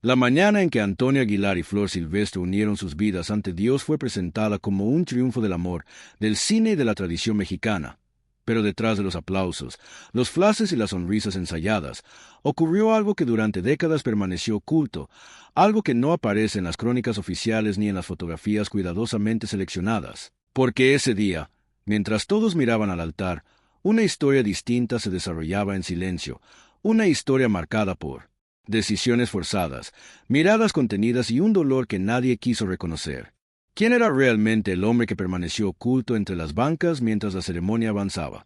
La mañana en que Antonio Aguilar y Flor Silvestre unieron sus vidas ante Dios fue presentada como un triunfo del amor, del cine y de la tradición mexicana. Pero detrás de los aplausos, los flashes y las sonrisas ensayadas, ocurrió algo que durante décadas permaneció oculto, algo que no aparece en las crónicas oficiales ni en las fotografías cuidadosamente seleccionadas. Porque ese día, mientras todos miraban al altar, una historia distinta se desarrollaba en silencio, una historia marcada por decisiones forzadas, miradas contenidas y un dolor que nadie quiso reconocer. ¿Quién era realmente el hombre que permaneció oculto entre las bancas mientras la ceremonia avanzaba?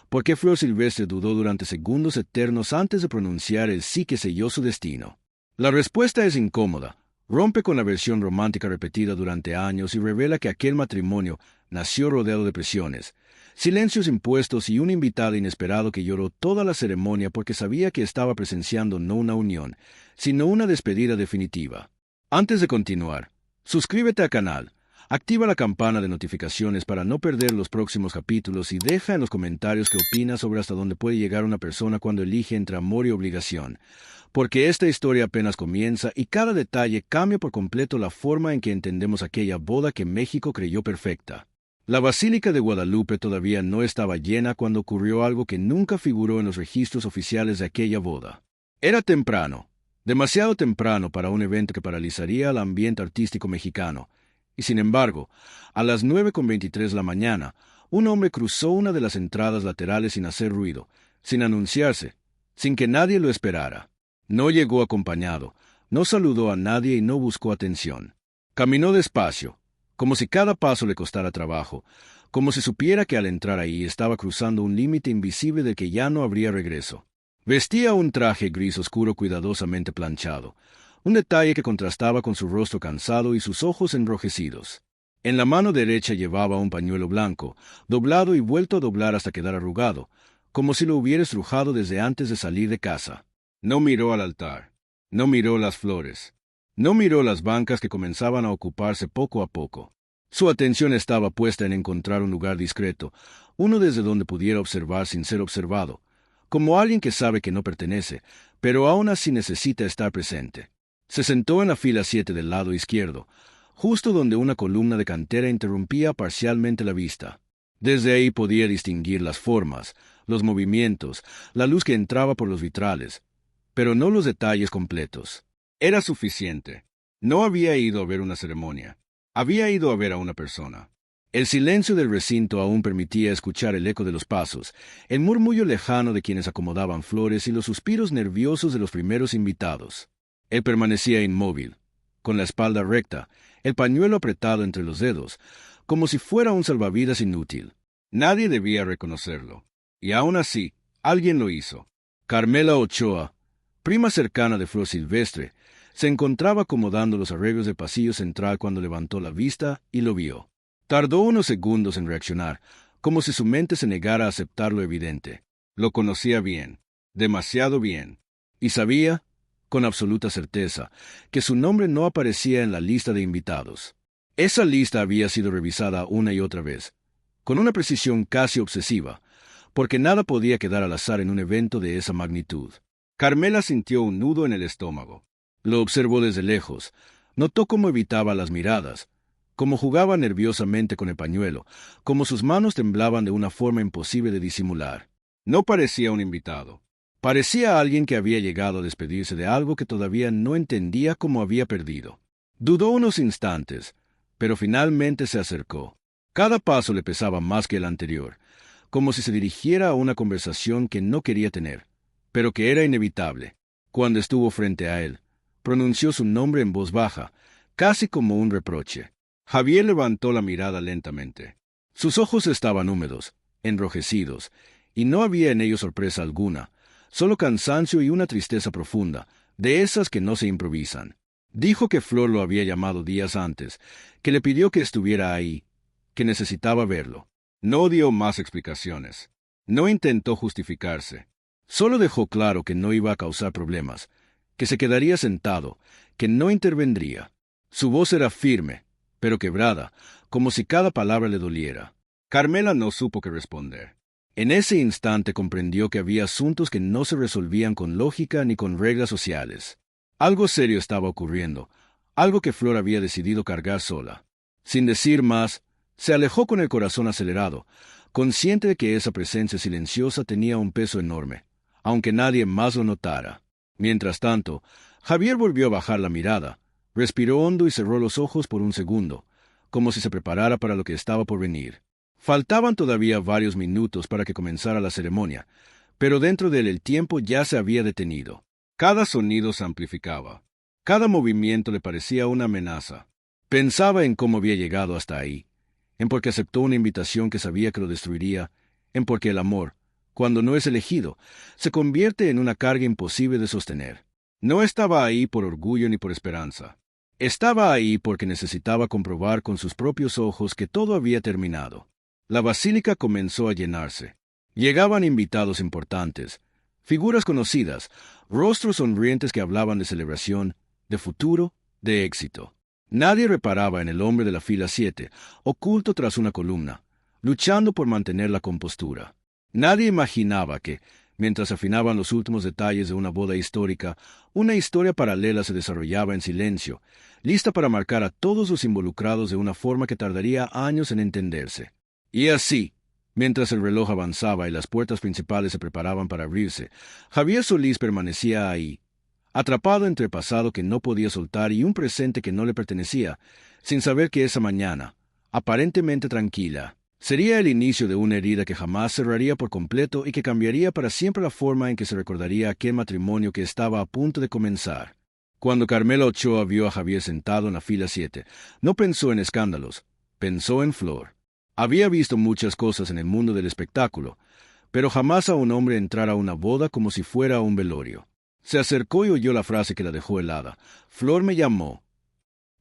¿Por qué Flor Silvestre dudó durante segundos eternos antes de pronunciar el sí que selló su destino? La respuesta es incómoda, rompe con la versión romántica repetida durante años y revela que aquel matrimonio nació rodeado de presiones, silencios impuestos y un invitado inesperado que lloró toda la ceremonia porque sabía que estaba presenciando no una unión, sino una despedida definitiva. Antes de continuar, suscríbete al canal, activa la campana de notificaciones para no perder los próximos capítulos y deja en los comentarios qué opinas sobre hasta dónde puede llegar una persona cuando elige entre amor y obligación, porque esta historia apenas comienza y cada detalle cambia por completo la forma en que entendemos aquella boda que México creyó perfecta. La Basílica de Guadalupe todavía no estaba llena cuando ocurrió algo que nunca figuró en los registros oficiales de aquella boda. Era temprano, demasiado temprano para un evento que paralizaría el ambiente artístico mexicano, y sin embargo, a las 9:23 de la mañana, un hombre cruzó una de las entradas laterales sin hacer ruido, sin anunciarse, sin que nadie lo esperara. No llegó acompañado, no saludó a nadie y no buscó atención. Caminó despacio, como si cada paso le costara trabajo, como si supiera que al entrar ahí estaba cruzando un límite invisible del que ya no habría regreso. Vestía un traje gris oscuro cuidadosamente planchado, un detalle que contrastaba con su rostro cansado y sus ojos enrojecidos. En la mano derecha llevaba un pañuelo blanco, doblado y vuelto a doblar hasta quedar arrugado, como si lo hubiera estrujado desde antes de salir de casa. No miró al altar, no miró las flores, no miró las bancas que comenzaban a ocuparse poco a poco. Su atención estaba puesta en encontrar un lugar discreto, uno desde donde pudiera observar sin ser observado, como alguien que sabe que no pertenece, pero aún así necesita estar presente. Se sentó en la fila 7 del lado izquierdo, justo donde una columna de cantera interrumpía parcialmente la vista. Desde ahí podía distinguir las formas, los movimientos, la luz que entraba por los vitrales, pero no los detalles completos. Era suficiente. No había ido a ver una ceremonia. Había ido a ver a una persona. El silencio del recinto aún permitía escuchar el eco de los pasos, el murmullo lejano de quienes acomodaban flores y los suspiros nerviosos de los primeros invitados. Él permanecía inmóvil, con la espalda recta, el pañuelo apretado entre los dedos, como si fuera un salvavidas inútil. Nadie debía reconocerlo. Y aún así, alguien lo hizo. Carmela Ochoa, prima cercana de Flor Silvestre, se encontraba acomodando los arreglos del pasillo central cuando levantó la vista y lo vio. Tardó unos segundos en reaccionar, como si su mente se negara a aceptar lo evidente. Lo conocía bien, demasiado bien, y sabía, con absoluta certeza, que su nombre no aparecía en la lista de invitados. Esa lista había sido revisada una y otra vez, con una precisión casi obsesiva, porque nada podía quedar al azar en un evento de esa magnitud. Carmela sintió un nudo en el estómago. Lo observó desde lejos, notó cómo evitaba las miradas, cómo jugaba nerviosamente con el pañuelo, cómo sus manos temblaban de una forma imposible de disimular. No parecía un invitado. Parecía alguien que había llegado a despedirse de algo que todavía no entendía cómo había perdido. Dudó unos instantes, pero finalmente se acercó. Cada paso le pesaba más que el anterior, como si se dirigiera a una conversación que no quería tener, pero que era inevitable. Cuando estuvo frente a él, pronunció su nombre en voz baja, casi como un reproche. Javier levantó la mirada lentamente. Sus ojos estaban húmedos, enrojecidos, y no había en ellos sorpresa alguna, solo cansancio y una tristeza profunda, de esas que no se improvisan. Dijo que Flor lo había llamado días antes, que le pidió que estuviera ahí, que necesitaba verlo. No dio más explicaciones. No intentó justificarse. Solo dejó claro que no iba a causar problemas, que se quedaría sentado, que no intervendría. Su voz era firme, pero quebrada, como si cada palabra le doliera. Carmela no supo qué responder. En ese instante comprendió que había asuntos que no se resolvían con lógica ni con reglas sociales. Algo serio estaba ocurriendo, algo que Flor había decidido cargar sola. Sin decir más, se alejó con el corazón acelerado, consciente de que esa presencia silenciosa tenía un peso enorme, aunque nadie más lo notara. Mientras tanto, Javier volvió a bajar la mirada, respiró hondo y cerró los ojos por un segundo, como si se preparara para lo que estaba por venir. Faltaban todavía varios minutos para que comenzara la ceremonia, pero dentro de él el tiempo ya se había detenido. Cada sonido se amplificaba. Cada movimiento le parecía una amenaza. Pensaba en cómo había llegado hasta ahí, en por qué aceptó una invitación que sabía que lo destruiría, en por qué el amor, cuando no es elegido, se convierte en una carga imposible de sostener. No estaba ahí por orgullo ni por esperanza. Estaba ahí porque necesitaba comprobar con sus propios ojos que todo había terminado. La basílica comenzó a llenarse. Llegaban invitados importantes, figuras conocidas, rostros sonrientes que hablaban de celebración, de futuro, de éxito. Nadie reparaba en el hombre de la fila 7, oculto tras una columna, luchando por mantener la compostura. Nadie imaginaba que, mientras afinaban los últimos detalles de una boda histórica, una historia paralela se desarrollaba en silencio, lista para marcar a todos los involucrados de una forma que tardaría años en entenderse. Y así, mientras el reloj avanzaba y las puertas principales se preparaban para abrirse, Javier Solís permanecía ahí, atrapado entre el pasado que no podía soltar y un presente que no le pertenecía, sin saber que esa mañana, aparentemente tranquila, sería el inicio de una herida que jamás cerraría por completo y que cambiaría para siempre la forma en que se recordaría aquel matrimonio que estaba a punto de comenzar. Cuando Carmela Ochoa vio a Javier sentado en la fila 7, no pensó en escándalos, pensó en Flor. Había visto muchas cosas en el mundo del espectáculo, pero jamás a un hombre entrar a una boda como si fuera un velorio. Se acercó y oyó la frase que la dejó helada. Flor me llamó.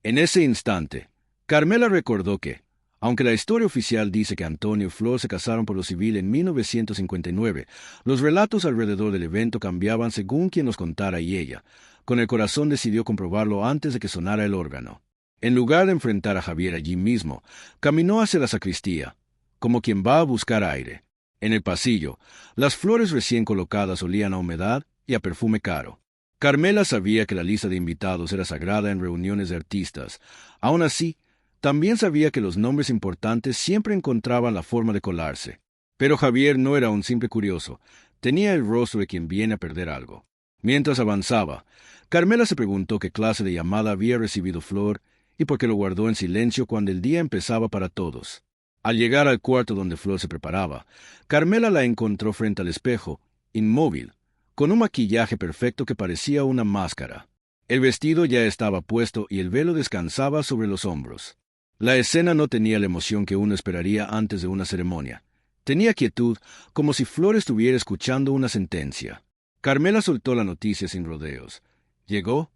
En ese instante, Carmela recordó que, aunque la historia oficial dice que Antonio y Flor se casaron por lo civil en 1959, los relatos alrededor del evento cambiaban según quien los contara y ella, con el corazón decidió comprobarlo antes de que sonara el órgano. En lugar de enfrentar a Javier allí mismo, caminó hacia la sacristía, como quien va a buscar aire. En el pasillo, las flores recién colocadas olían a humedad y a perfume caro. Carmela sabía que la lista de invitados era sagrada en reuniones de artistas. Aún así, también sabía que los nombres importantes siempre encontraban la forma de colarse. Pero Javier no era un simple curioso, tenía el rostro de quien viene a perder algo. Mientras avanzaba, Carmela se preguntó qué clase de llamada había recibido Flor y por qué lo guardó en silencio cuando el día empezaba para todos. Al llegar al cuarto donde Flor se preparaba, Carmela la encontró frente al espejo, inmóvil, con un maquillaje perfecto que parecía una máscara. El vestido ya estaba puesto y el velo descansaba sobre los hombros. La escena no tenía la emoción que uno esperaría antes de una ceremonia. Tenía quietud, como si Flor estuviera escuchando una sentencia. Carmela soltó la noticia sin rodeos. ¿Llegó?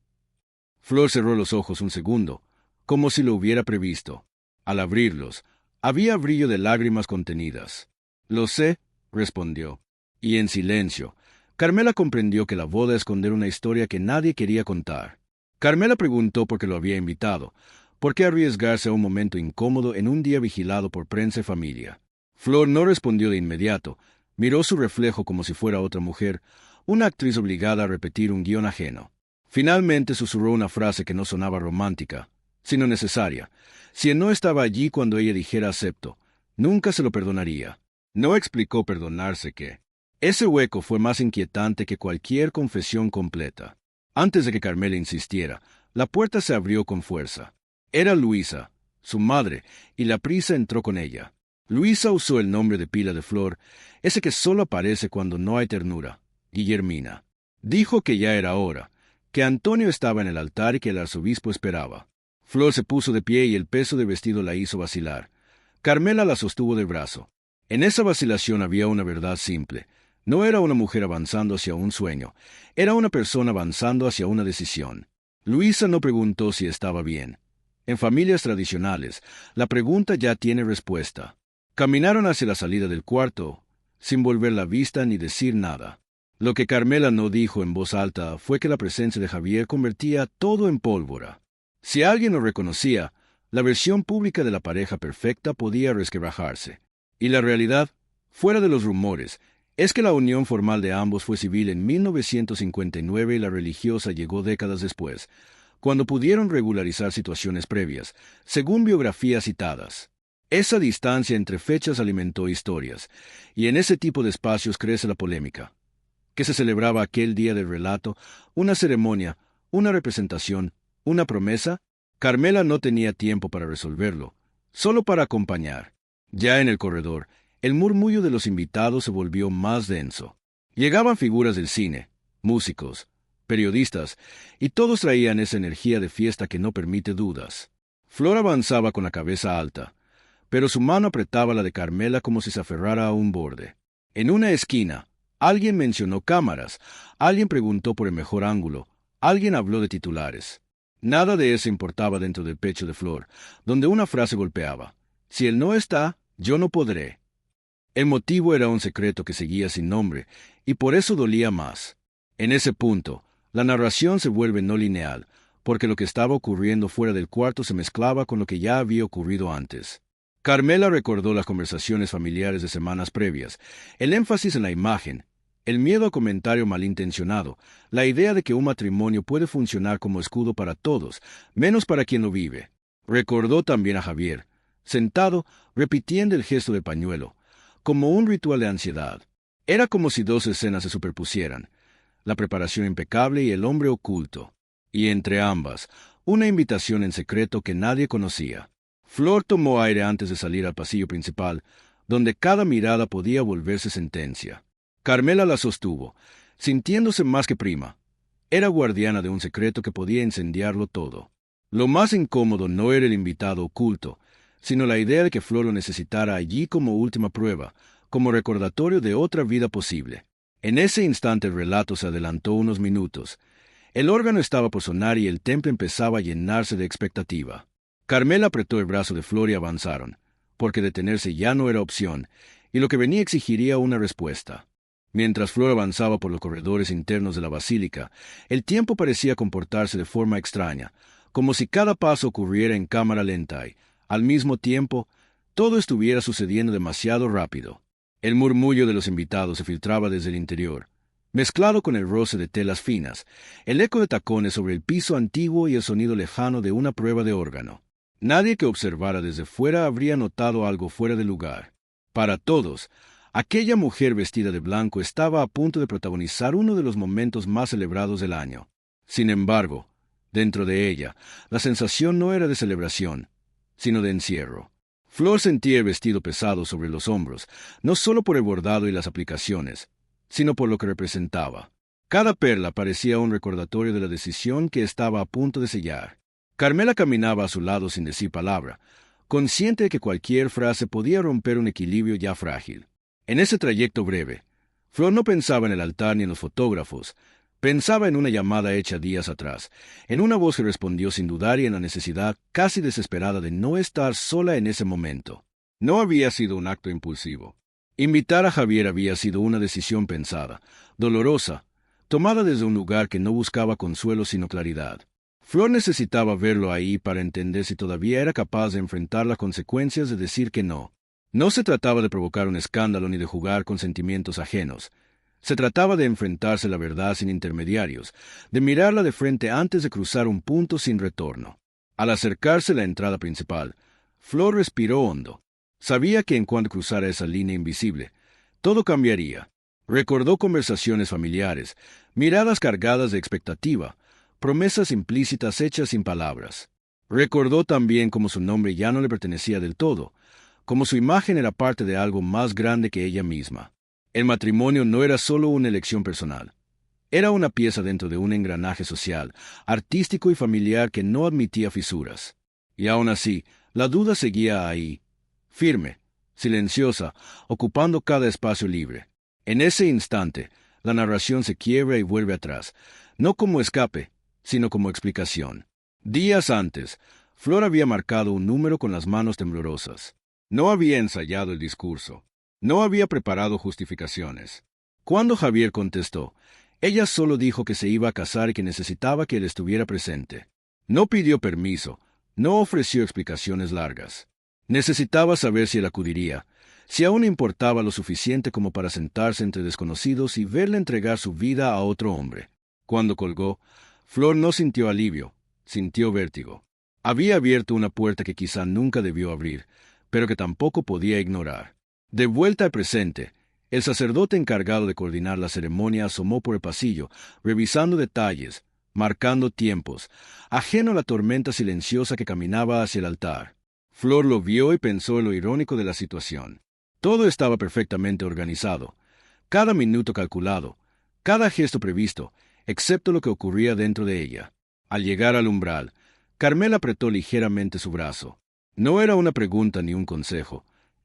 Flor cerró los ojos un segundo, como si lo hubiera previsto. Al abrirlos, había brillo de lágrimas contenidas. «Lo sé», respondió. Y en silencio, Carmela comprendió que la boda escondía una historia que nadie quería contar. Carmela preguntó por qué lo había invitado, por qué arriesgarse a un momento incómodo en un día vigilado por prensa y familia. Flor no respondió de inmediato, miró su reflejo como si fuera otra mujer, una actriz obligada a repetir un guión ajeno. Finalmente susurró una frase que no sonaba romántica, sino necesaria. Si él no estaba allí cuando ella dijera acepto, nunca se lo perdonaría. No explicó perdonarse qué. Ese hueco fue más inquietante que cualquier confesión completa. Antes de que Carmela insistiera, la puerta se abrió con fuerza. Era Luisa, su madre, y la prisa entró con ella. Luisa usó el nombre de pila de Flor, ese que solo aparece cuando no hay ternura, Guillermina. Dijo que ya era hora, que Antonio estaba en el altar y que el arzobispo esperaba. Flor se puso de pie y el peso del vestido la hizo vacilar. Carmela la sostuvo del brazo. En esa vacilación había una verdad simple. No era una mujer avanzando hacia un sueño, era una persona avanzando hacia una decisión. Luisa no preguntó si estaba bien. En familias tradicionales, la pregunta ya tiene respuesta. Caminaron hacia la salida del cuarto, sin volver la vista ni decir nada. Lo que Carmela no dijo en voz alta fue que la presencia de Javier convertía todo en pólvora. Si alguien lo reconocía, la versión pública de la pareja perfecta podía resquebrajarse. Y la realidad, fuera de los rumores, es que la unión formal de ambos fue civil en 1959 y la religiosa llegó décadas después, cuando pudieron regularizar situaciones previas, según biografías citadas. Esa distancia entre fechas alimentó historias, y en ese tipo de espacios crece la polémica. ¿Qué se celebraba aquel día del relato? ¿Una ceremonia? ¿Una representación? ¿Una promesa? Carmela no tenía tiempo para resolverlo, solo para acompañar. Ya en el corredor, el murmullo de los invitados se volvió más denso. Llegaban figuras del cine, músicos, periodistas, y todos traían esa energía de fiesta que no permite dudas. Flor avanzaba con la cabeza alta, pero su mano apretaba la de Carmela como si se aferrara a un borde. En una esquina, alguien mencionó cámaras, alguien preguntó por el mejor ángulo, alguien habló de titulares. Nada de eso importaba dentro del pecho de Flor, donde una frase golpeaba: si él no está, yo no podré. El motivo era un secreto que seguía sin nombre, y por eso dolía más. En ese punto, la narración se vuelve no lineal, porque lo que estaba ocurriendo fuera del cuarto se mezclaba con lo que ya había ocurrido antes. Carmela recordó las conversaciones familiares de semanas previas, el énfasis en la imagen, el miedo a comentario malintencionado, la idea de que un matrimonio puede funcionar como escudo para todos, menos para quien lo vive. Recordó también a Javier, sentado, repitiendo el gesto del pañuelo, como un ritual de ansiedad. Era como si dos escenas se superpusieran, la preparación impecable y el hombre oculto, y entre ambas, una invitación en secreto que nadie conocía. Flor tomó aire antes de salir al pasillo principal, donde cada mirada podía volverse sentencia. Carmela la sostuvo, sintiéndose más que prima. Era guardiana de un secreto que podía incendiarlo todo. Lo más incómodo no era el invitado oculto, sino la idea de que Flor lo necesitara allí como última prueba, como recordatorio de otra vida posible. En ese instante el relato se adelantó unos minutos. El órgano estaba por sonar y el templo empezaba a llenarse de expectativa. Carmela apretó el brazo de Flor y avanzaron, porque detenerse ya no era opción, y lo que venía exigiría una respuesta. Mientras Flor avanzaba por los corredores internos de la basílica, el tiempo parecía comportarse de forma extraña, como si cada paso ocurriera en cámara lenta y, al mismo tiempo, todo estuviera sucediendo demasiado rápido. El murmullo de los invitados se filtraba desde el interior, mezclado con el roce de telas finas, el eco de tacones sobre el piso antiguo y el sonido lejano de una prueba de órgano. Nadie que observara desde fuera habría notado algo fuera de lugar. Para todos, aquella mujer vestida de blanco estaba a punto de protagonizar uno de los momentos más celebrados del año. Sin embargo, dentro de ella, la sensación no era de celebración, sino de encierro. Flor sentía el vestido pesado sobre los hombros, no solo por el bordado y las aplicaciones, sino por lo que representaba. Cada perla parecía un recordatorio de la decisión que estaba a punto de sellar. Carmela caminaba a su lado sin decir palabra, consciente de que cualquier frase podía romper un equilibrio ya frágil. En ese trayecto breve, Flor no pensaba en el altar ni en los fotógrafos. Pensaba en una llamada hecha días atrás, en una voz que respondió sin dudar y en la necesidad casi desesperada de no estar sola en ese momento. No había sido un acto impulsivo. Invitar a Javier había sido una decisión pensada, dolorosa, tomada desde un lugar que no buscaba consuelo sino claridad. Flor necesitaba verlo ahí para entender si todavía era capaz de enfrentar las consecuencias de decir que no. No se trataba de provocar un escándalo ni de jugar con sentimientos ajenos. Se trataba de enfrentarse a la verdad sin intermediarios, de mirarla de frente antes de cruzar un punto sin retorno. Al acercarse a la entrada principal, Flor respiró hondo. Sabía que en cuanto cruzara esa línea invisible, todo cambiaría. Recordó conversaciones familiares, miradas cargadas de expectativa, promesas implícitas hechas sin palabras. Recordó también cómo su nombre ya no le pertenecía del todo, como su imagen era parte de algo más grande que ella misma. El matrimonio no era solo una elección personal. Era una pieza dentro de un engranaje social, artístico y familiar que no admitía fisuras. Y aún así, la duda seguía ahí, firme, silenciosa, ocupando cada espacio libre. En ese instante, la narración se quiebra y vuelve atrás, no como escape, sino como explicación. Días antes, Flor había marcado un número con las manos temblorosas. No había ensayado el discurso. No había preparado justificaciones. Cuando Javier contestó, ella solo dijo que se iba a casar y que necesitaba que él estuviera presente. No pidió permiso, no ofreció explicaciones largas. Necesitaba saber si él acudiría, si aún importaba lo suficiente como para sentarse entre desconocidos y verle entregar su vida a otro hombre. Cuando colgó, Flor no sintió alivio, sintió vértigo. Había abierto una puerta que quizá nunca debió abrir, pero que tampoco podía ignorar. De vuelta al presente, el sacerdote encargado de coordinar la ceremonia asomó por el pasillo, revisando detalles, marcando tiempos, ajeno a la tormenta silenciosa que caminaba hacia el altar. Flor lo vio y pensó en lo irónico de la situación. Todo estaba perfectamente organizado, cada minuto calculado, cada gesto previsto, excepto lo que ocurría dentro de ella. Al llegar al umbral, Carmela apretó ligeramente su brazo. No era una pregunta ni un consejo,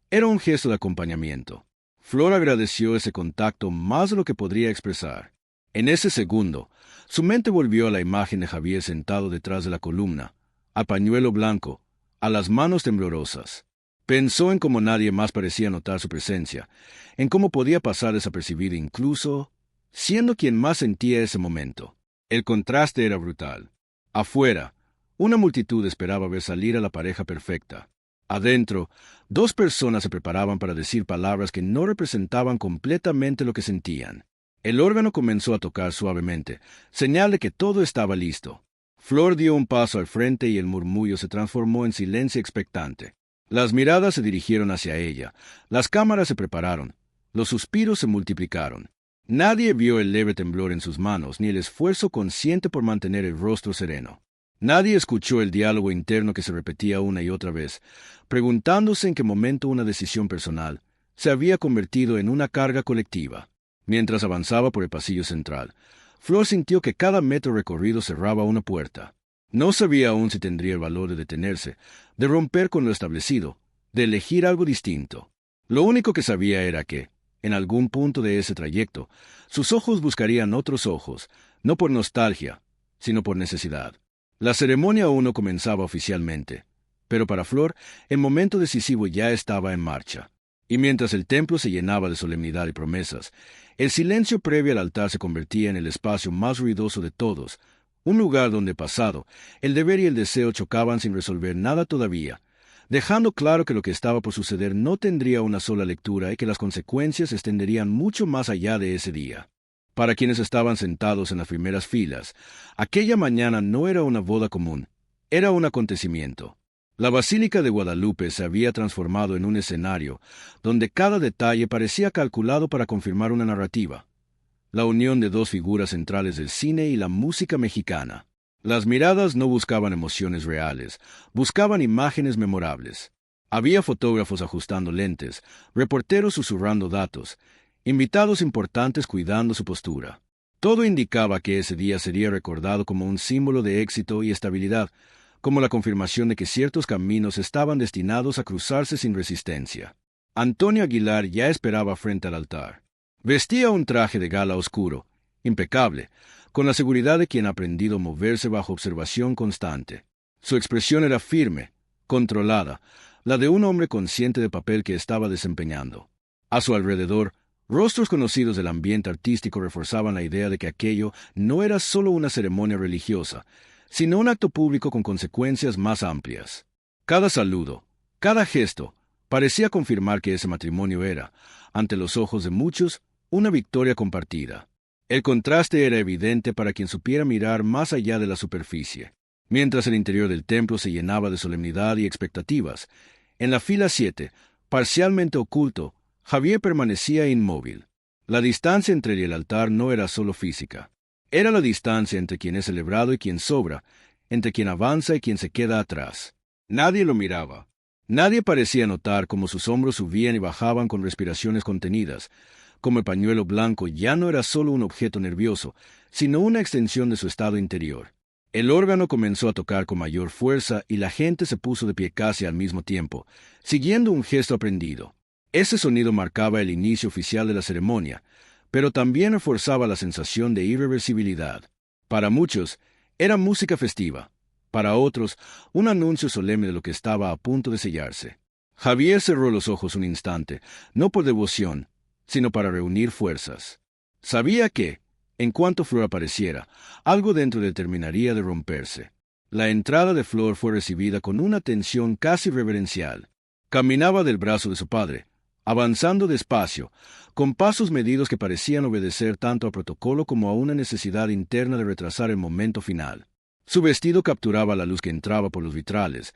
era un gesto de acompañamiento. Flor agradeció ese contacto más de lo que podría expresar. En ese segundo, su mente volvió a la imagen de Javier sentado detrás de la columna, al pañuelo blanco, a las manos temblorosas. Pensó en cómo nadie más parecía notar su presencia, en cómo podía pasar desapercibido incluso siendo quien más sentía ese momento. El contraste era brutal. Afuera, una multitud esperaba ver salir a la pareja perfecta. Adentro, dos personas se preparaban para decir palabras que no representaban completamente lo que sentían. El órgano comenzó a tocar suavemente, señal de que todo estaba listo. Flor dio un paso al frente y el murmullo se transformó en silencio expectante. Las miradas se dirigieron hacia ella, las cámaras se prepararon, los suspiros se multiplicaron. Nadie vio el leve temblor en sus manos ni el esfuerzo consciente por mantener el rostro sereno. Nadie escuchó el diálogo interno que se repetía una y otra vez, preguntándose en qué momento una decisión personal se había convertido en una carga colectiva. Mientras avanzaba por el pasillo central, Flor sintió que cada metro recorrido cerraba una puerta. No sabía aún si tendría el valor de detenerse, de romper con lo establecido, de elegir algo distinto. Lo único que sabía era que, en algún punto de ese trayecto, sus ojos buscarían otros ojos, no por nostalgia, sino por necesidad. La ceremonia aún no comenzaba oficialmente, pero para Flor el momento decisivo ya estaba en marcha. Y mientras el templo se llenaba de solemnidad y promesas, el silencio previo al altar se convertía en el espacio más ruidoso de todos, un lugar donde pasado, el deber y el deseo chocaban sin resolver nada todavía, dejando claro que lo que estaba por suceder no tendría una sola lectura y que las consecuencias se extenderían mucho más allá de ese día. Para quienes estaban sentados en las primeras filas, aquella mañana no era una boda común, era un acontecimiento. La Basílica de Guadalupe se había transformado en un escenario donde cada detalle parecía calculado para confirmar una narrativa. La unión de dos figuras centrales del cine y la música mexicana. Las miradas no buscaban emociones reales, buscaban imágenes memorables. Había fotógrafos ajustando lentes, reporteros susurrando datos, invitados importantes cuidando su postura. Todo indicaba que ese día sería recordado como un símbolo de éxito y estabilidad, como la confirmación de que ciertos caminos estaban destinados a cruzarse sin resistencia. Antonio Aguilar ya esperaba frente al altar. Vestía un traje de gala oscuro, impecable, con la seguridad de quien ha aprendido a moverse bajo observación constante. Su expresión era firme, controlada, la de un hombre consciente del papel que estaba desempeñando. A su alrededor, rostros conocidos del ambiente artístico reforzaban la idea de que aquello no era solo una ceremonia religiosa, sino un acto público con consecuencias más amplias. Cada saludo, cada gesto, parecía confirmar que ese matrimonio era, ante los ojos de muchos, una victoria compartida. El contraste era evidente para quien supiera mirar más allá de la superficie. Mientras el interior del templo se llenaba de solemnidad y expectativas, en la fila 7, parcialmente oculto, Javier permanecía inmóvil. La distancia entre él y el altar no era solo física. Era la distancia entre quien es celebrado y quien sobra, entre quien avanza y quien se queda atrás. Nadie lo miraba. Nadie parecía notar cómo sus hombros subían y bajaban con respiraciones contenidas, como el pañuelo blanco ya no era solo un objeto nervioso, sino una extensión de su estado interior. El órgano comenzó a tocar con mayor fuerza y la gente se puso de pie casi al mismo tiempo, siguiendo un gesto aprendido. Ese sonido marcaba el inicio oficial de la ceremonia, pero también reforzaba la sensación de irreversibilidad. Para muchos, era música festiva. Para otros, un anuncio solemne de lo que estaba a punto de sellarse. Javier cerró los ojos un instante, no por devoción, sino para reunir fuerzas. Sabía que, en cuanto Flor apareciera, algo dentro de él terminaría de romperse. La entrada de Flor fue recibida con una tensión casi reverencial. Caminaba del brazo de su padre, avanzando despacio, con pasos medidos que parecían obedecer tanto al protocolo como a una necesidad interna de retrasar el momento final. Su vestido capturaba la luz que entraba por los vitrales,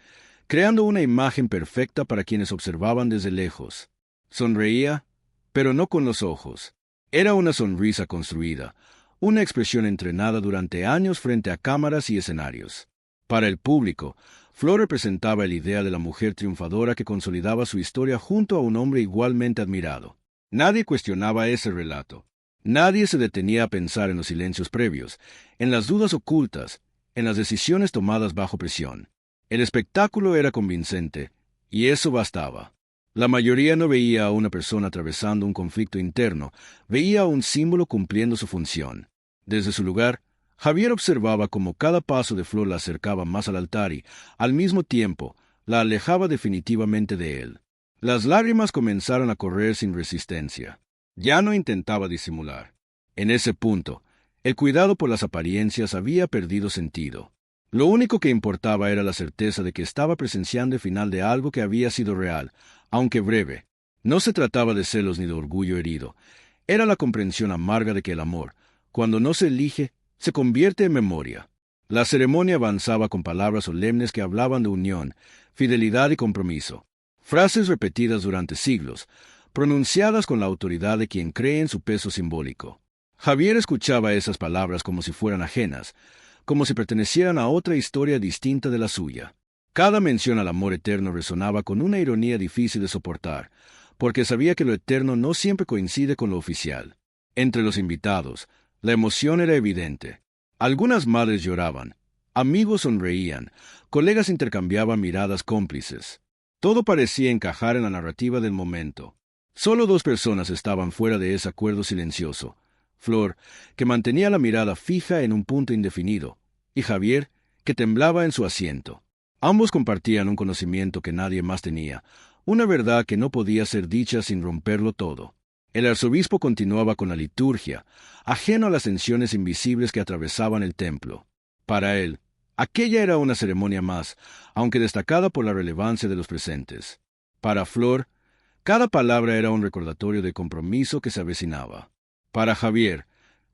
creando una imagen perfecta para quienes observaban desde lejos. Sonreía, pero no con los ojos. Era una sonrisa construida, una expresión entrenada durante años frente a cámaras y escenarios. Para el público, Flor representaba el ideal de la mujer triunfadora que consolidaba su historia junto a un hombre igualmente admirado. Nadie cuestionaba ese relato. Nadie se detenía a pensar en los silencios previos, en las dudas ocultas, en las decisiones tomadas bajo presión. El espectáculo era convincente, y eso bastaba. La mayoría no veía a una persona atravesando un conflicto interno, veía a un símbolo cumpliendo su función. Desde su lugar, Javier observaba cómo cada paso de Flor la acercaba más al altar y, al mismo tiempo, la alejaba definitivamente de él. Las lágrimas comenzaron a correr sin resistencia. Ya no intentaba disimular. En ese punto, el cuidado por las apariencias había perdido sentido. Lo único que importaba era la certeza de que estaba presenciando el final de algo que había sido real, aunque breve. No se trataba de celos ni de orgullo herido. Era la comprensión amarga de que el amor, cuando no se elige, se convierte en memoria. La ceremonia avanzaba con palabras solemnes que hablaban de unión, fidelidad y compromiso. Frases repetidas durante siglos, pronunciadas con la autoridad de quien cree en su peso simbólico. Javier escuchaba esas palabras como si fueran ajenas, como si pertenecieran a otra historia distinta de la suya. Cada mención al amor eterno resonaba con una ironía difícil de soportar, porque sabía que lo eterno no siempre coincide con lo oficial. Entre los invitados, la emoción era evidente. Algunas madres lloraban, amigos sonreían, colegas intercambiaban miradas cómplices. Todo parecía encajar en la narrativa del momento. Solo dos personas estaban fuera de ese acuerdo silencioso: Flor, que mantenía la mirada fija en un punto indefinido, y Javier, que temblaba en su asiento. Ambos compartían un conocimiento que nadie más tenía, una verdad que no podía ser dicha sin romperlo todo. El arzobispo continuaba con la liturgia, ajeno a las tensiones invisibles que atravesaban el templo. Para él, aquella era una ceremonia más, aunque destacada por la relevancia de los presentes. Para Flor, cada palabra era un recordatorio del compromiso que se avecinaba. Para Javier,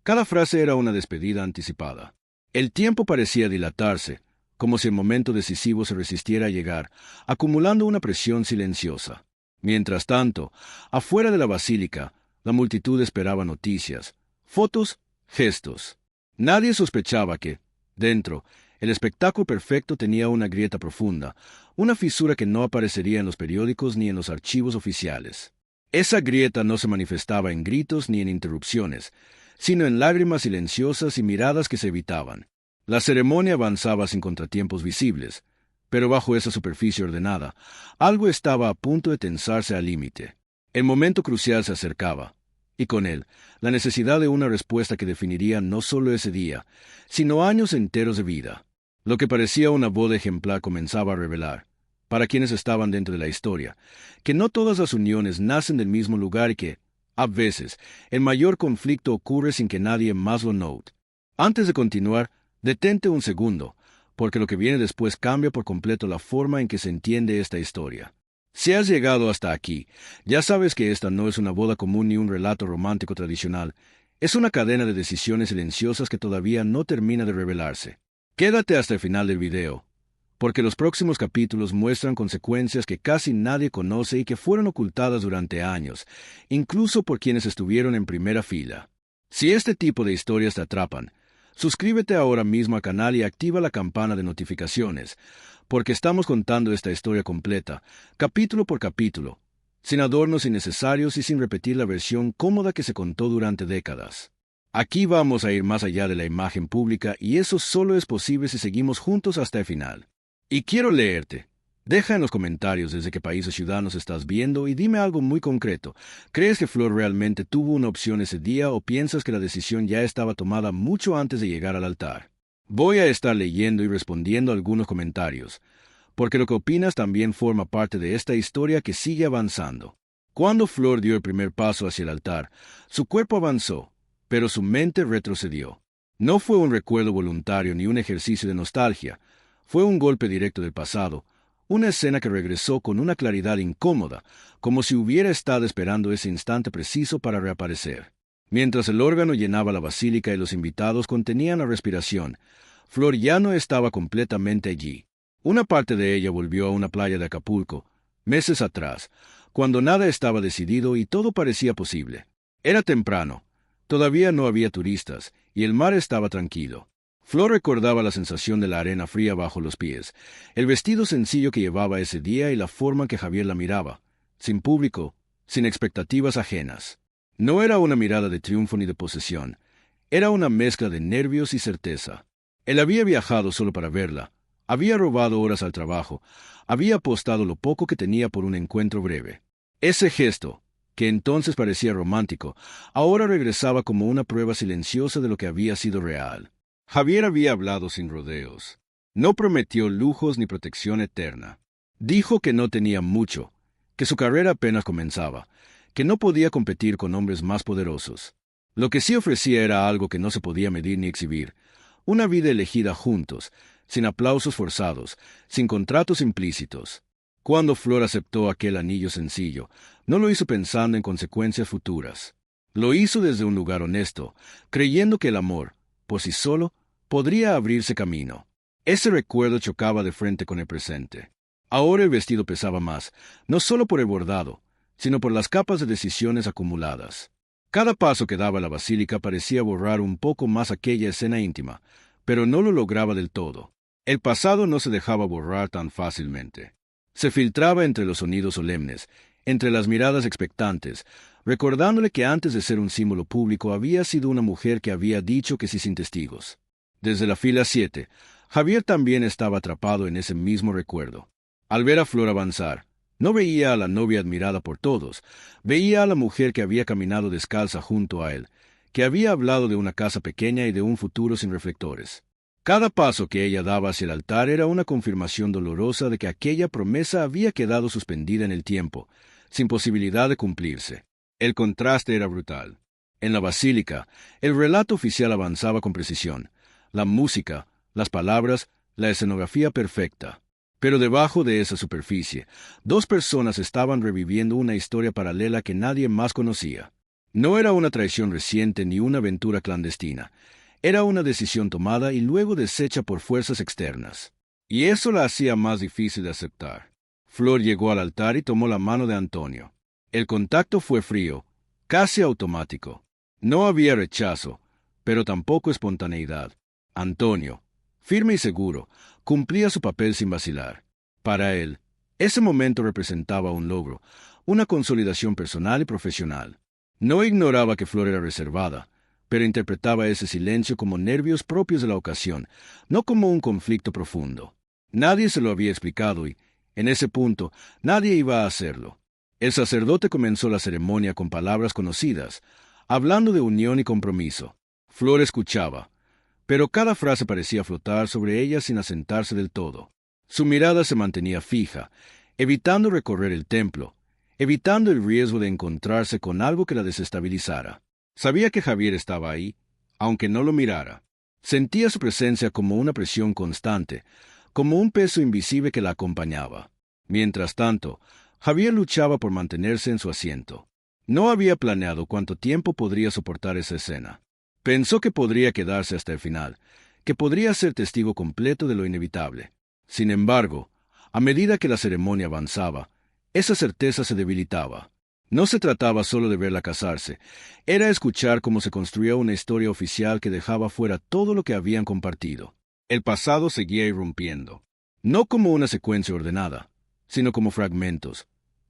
cada frase era una despedida anticipada. El tiempo parecía dilatarse, como si el momento decisivo se resistiera a llegar, acumulando una presión silenciosa. Mientras tanto, afuera de la basílica, la multitud esperaba noticias, fotos, gestos. Nadie sospechaba que, dentro, el espectáculo perfecto tenía una grieta profunda, una fisura que no aparecería en los periódicos ni en los archivos oficiales. Esa grieta no se manifestaba en gritos ni en interrupciones, sino en lágrimas silenciosas y miradas que se evitaban. La ceremonia avanzaba sin contratiempos visibles, pero bajo esa superficie ordenada, algo estaba a punto de tensarse al límite. El momento crucial se acercaba, y con él, la necesidad de una respuesta que definiría no solo ese día, sino años enteros de vida. Lo que parecía una boda ejemplar comenzaba a revelar, para quienes estaban dentro de la historia, que no todas las uniones nacen del mismo lugar y que, a veces, el mayor conflicto ocurre sin que nadie más lo note. Antes de continuar, detente un segundo, porque lo que viene después cambia por completo la forma en que se entiende esta historia. Si has llegado hasta aquí, ya sabes que esta no es una boda común ni un relato romántico tradicional. Es una cadena de decisiones silenciosas que todavía no termina de revelarse. Quédate hasta el final del video, porque los próximos capítulos muestran consecuencias que casi nadie conoce y que fueron ocultadas durante años, incluso por quienes estuvieron en primera fila. Si este tipo de historias te atrapan, suscríbete ahora mismo al canal y activa la campana de notificaciones, porque estamos contando esta historia completa, capítulo por capítulo, sin adornos innecesarios y sin repetir la versión cómoda que se contó durante décadas. Aquí vamos a ir más allá de la imagen pública y eso solo es posible si seguimos juntos hasta el final. Y quiero leerte. Deja en los comentarios desde qué país o ciudad nos estás viendo y dime algo muy concreto. ¿Crees que Flor realmente tuvo una opción ese día o piensas que la decisión ya estaba tomada mucho antes de llegar al altar? Voy a estar leyendo y respondiendo algunos comentarios, porque lo que opinas también forma parte de esta historia que sigue avanzando. Cuando Flor dio el primer paso hacia el altar, su cuerpo avanzó, pero su mente retrocedió. No fue un recuerdo voluntario ni un ejercicio de nostalgia, fue un golpe directo del pasado, Una escena que regresó con una claridad incómoda, como si hubiera estado esperando ese instante preciso para reaparecer. Mientras el órgano llenaba la basílica y los invitados contenían la respiración, Flor ya no estaba completamente allí. Una parte de ella volvió a una playa de Acapulco, meses atrás, cuando nada estaba decidido y todo parecía posible. Era temprano, todavía no había turistas, y el mar estaba tranquilo. Flor recordaba la sensación de la arena fría bajo los pies, el vestido sencillo que llevaba ese día y la forma en que Javier la miraba, sin público, sin expectativas ajenas. No era una mirada de triunfo ni de posesión, era una mezcla de nervios y certeza. Él había viajado solo para verla, había robado horas al trabajo, había apostado lo poco que tenía por un encuentro breve. Ese gesto, que entonces parecía romántico, ahora regresaba como una prueba silenciosa de lo que había sido real. Javier había hablado sin rodeos. No prometió lujos ni protección eterna. Dijo que no tenía mucho, que su carrera apenas comenzaba, que no podía competir con hombres más poderosos. Lo que sí ofrecía era algo que no se podía medir ni exhibir, una vida elegida juntos, sin aplausos forzados, sin contratos implícitos. Cuando Flor aceptó aquel anillo sencillo, no lo hizo pensando en consecuencias futuras. Lo hizo desde un lugar honesto, creyendo que el amor, por sí solo, podría abrirse camino. Ese recuerdo chocaba de frente con el presente. Ahora el vestido pesaba más, no solo por el bordado, sino por las capas de decisiones acumuladas. Cada paso que daba a la basílica parecía borrar un poco más aquella escena íntima, pero no lo lograba del todo. El pasado no se dejaba borrar tan fácilmente. Se filtraba entre los sonidos solemnes, entre las miradas expectantes, recordándole que antes de ser un símbolo público había sido una mujer que había dicho que sí sin testigos. Desde la fila 7, Javier también estaba atrapado en ese mismo recuerdo. Al ver a Flor avanzar, no veía a la novia admirada por todos, veía a la mujer que había caminado descalza junto a él, que había hablado de una casa pequeña y de un futuro sin reflectores. Cada paso que ella daba hacia el altar era una confirmación dolorosa de que aquella promesa había quedado suspendida en el tiempo, sin posibilidad de cumplirse. El contraste era brutal. En la basílica, el relato oficial avanzaba con precisión, la música, las palabras, la escenografía perfecta. Pero debajo de esa superficie, dos personas estaban reviviendo una historia paralela que nadie más conocía. No era una traición reciente ni una aventura clandestina. Era una decisión tomada y luego deshecha por fuerzas externas. Y eso la hacía más difícil de aceptar. Flor llegó al altar y tomó la mano de Antonio. El contacto fue frío, casi automático. No había rechazo, pero tampoco espontaneidad. Antonio, firme y seguro, cumplía su papel sin vacilar. Para él, ese momento representaba un logro, una consolidación personal y profesional. No ignoraba que Flor era reservada, pero interpretaba ese silencio como nervios propios de la ocasión, no como un conflicto profundo. Nadie se lo había explicado y, en ese punto, nadie iba a hacerlo. El sacerdote comenzó la ceremonia con palabras conocidas, hablando de unión y compromiso. Flor escuchaba, pero cada frase parecía flotar sobre ella sin asentarse del todo. Su mirada se mantenía fija, evitando recorrer el templo, evitando el riesgo de encontrarse con algo que la desestabilizara. Sabía que Javier estaba ahí, aunque no lo mirara. Sentía su presencia como una presión constante, como un peso invisible que la acompañaba. Mientras tanto, Javier luchaba por mantenerse en su asiento. No había planeado cuánto tiempo podría soportar esa escena. Pensó que podría quedarse hasta el final, que podría ser testigo completo de lo inevitable. Sin embargo, a medida que la ceremonia avanzaba, esa certeza se debilitaba. No se trataba solo de verla casarse, era escuchar cómo se construía una historia oficial que dejaba fuera todo lo que habían compartido. El pasado seguía irrumpiendo, no como una secuencia ordenada, sino como fragmentos,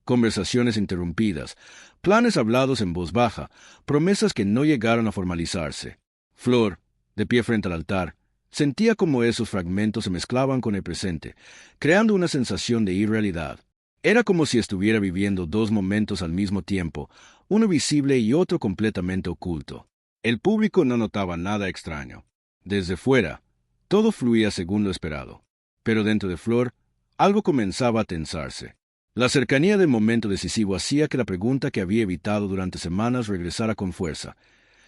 conversaciones interrumpidas, planes hablados en voz baja, promesas que no llegaron a formalizarse. Flor, de pie frente al altar, sentía como esos fragmentos se mezclaban con el presente, creando una sensación de irrealidad. Era como si estuviera viviendo dos momentos al mismo tiempo, uno visible y otro completamente oculto. El público no notaba nada extraño. Desde fuera, todo fluía según lo esperado. Pero dentro de Flor, algo comenzaba a tensarse. La cercanía del momento decisivo hacía que la pregunta que había evitado durante semanas regresara con fuerza.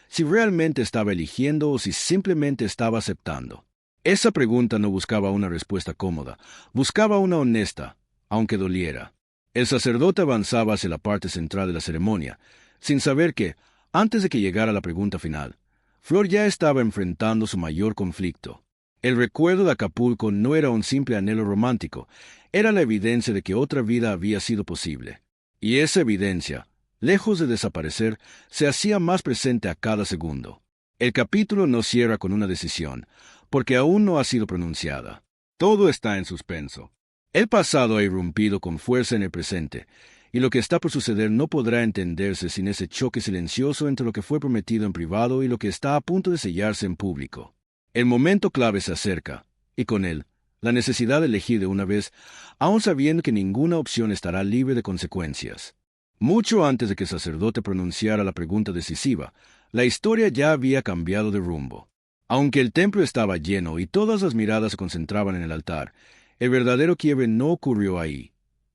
Si realmente estaba eligiendo o si simplemente estaba aceptando. Esa pregunta no buscaba una respuesta cómoda, buscaba una honesta, aunque doliera. El sacerdote avanzaba hacia la parte central de la ceremonia, sin saber que, antes de que llegara la pregunta final, Flor ya estaba enfrentando su mayor conflicto. El recuerdo de Acapulco no era un simple anhelo romántico, era la evidencia de que otra vida había sido posible. Y esa evidencia, lejos de desaparecer, se hacía más presente a cada segundo. El capítulo no cierra con una decisión, porque aún no ha sido pronunciada. Todo está en suspenso. El pasado ha irrumpido con fuerza en el presente, y lo que está por suceder no podrá entenderse sin ese choque silencioso entre lo que fue prometido en privado y lo que está a punto de sellarse en público. El momento clave se acerca, y con él, la necesidad de elegir de una vez, aun sabiendo que ninguna opción estará libre de consecuencias. Mucho antes de que el sacerdote pronunciara la pregunta decisiva, la historia ya había cambiado de rumbo. Aunque el templo estaba lleno y todas las miradas se concentraban en el altar, el verdadero quiebre no ocurrió ahí,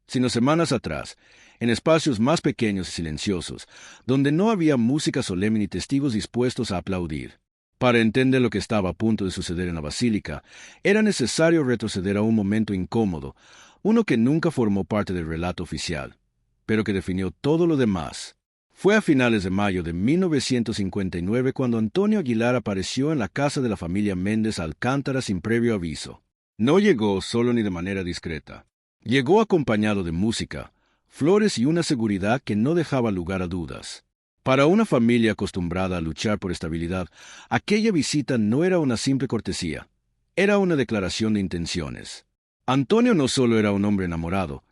sino semanas atrás, en espacios más pequeños y silenciosos, donde no había música solemne ni testigos dispuestos a aplaudir. Para entender lo que estaba a punto de suceder en la basílica, era necesario retroceder a un momento incómodo, uno que nunca formó parte del relato oficial, pero que definió todo lo demás. Fue a finales de mayo de 1959 cuando Antonio Aguilar apareció en la casa de la familia Méndez Alcántara sin previo aviso. No llegó solo ni de manera discreta. Llegó acompañado de música, flores y una seguridad que no dejaba lugar a dudas. Para una familia acostumbrada a luchar por estabilidad, aquella visita no era una simple cortesía, era una declaración de intenciones. Antonio no solo era un hombre enamorado,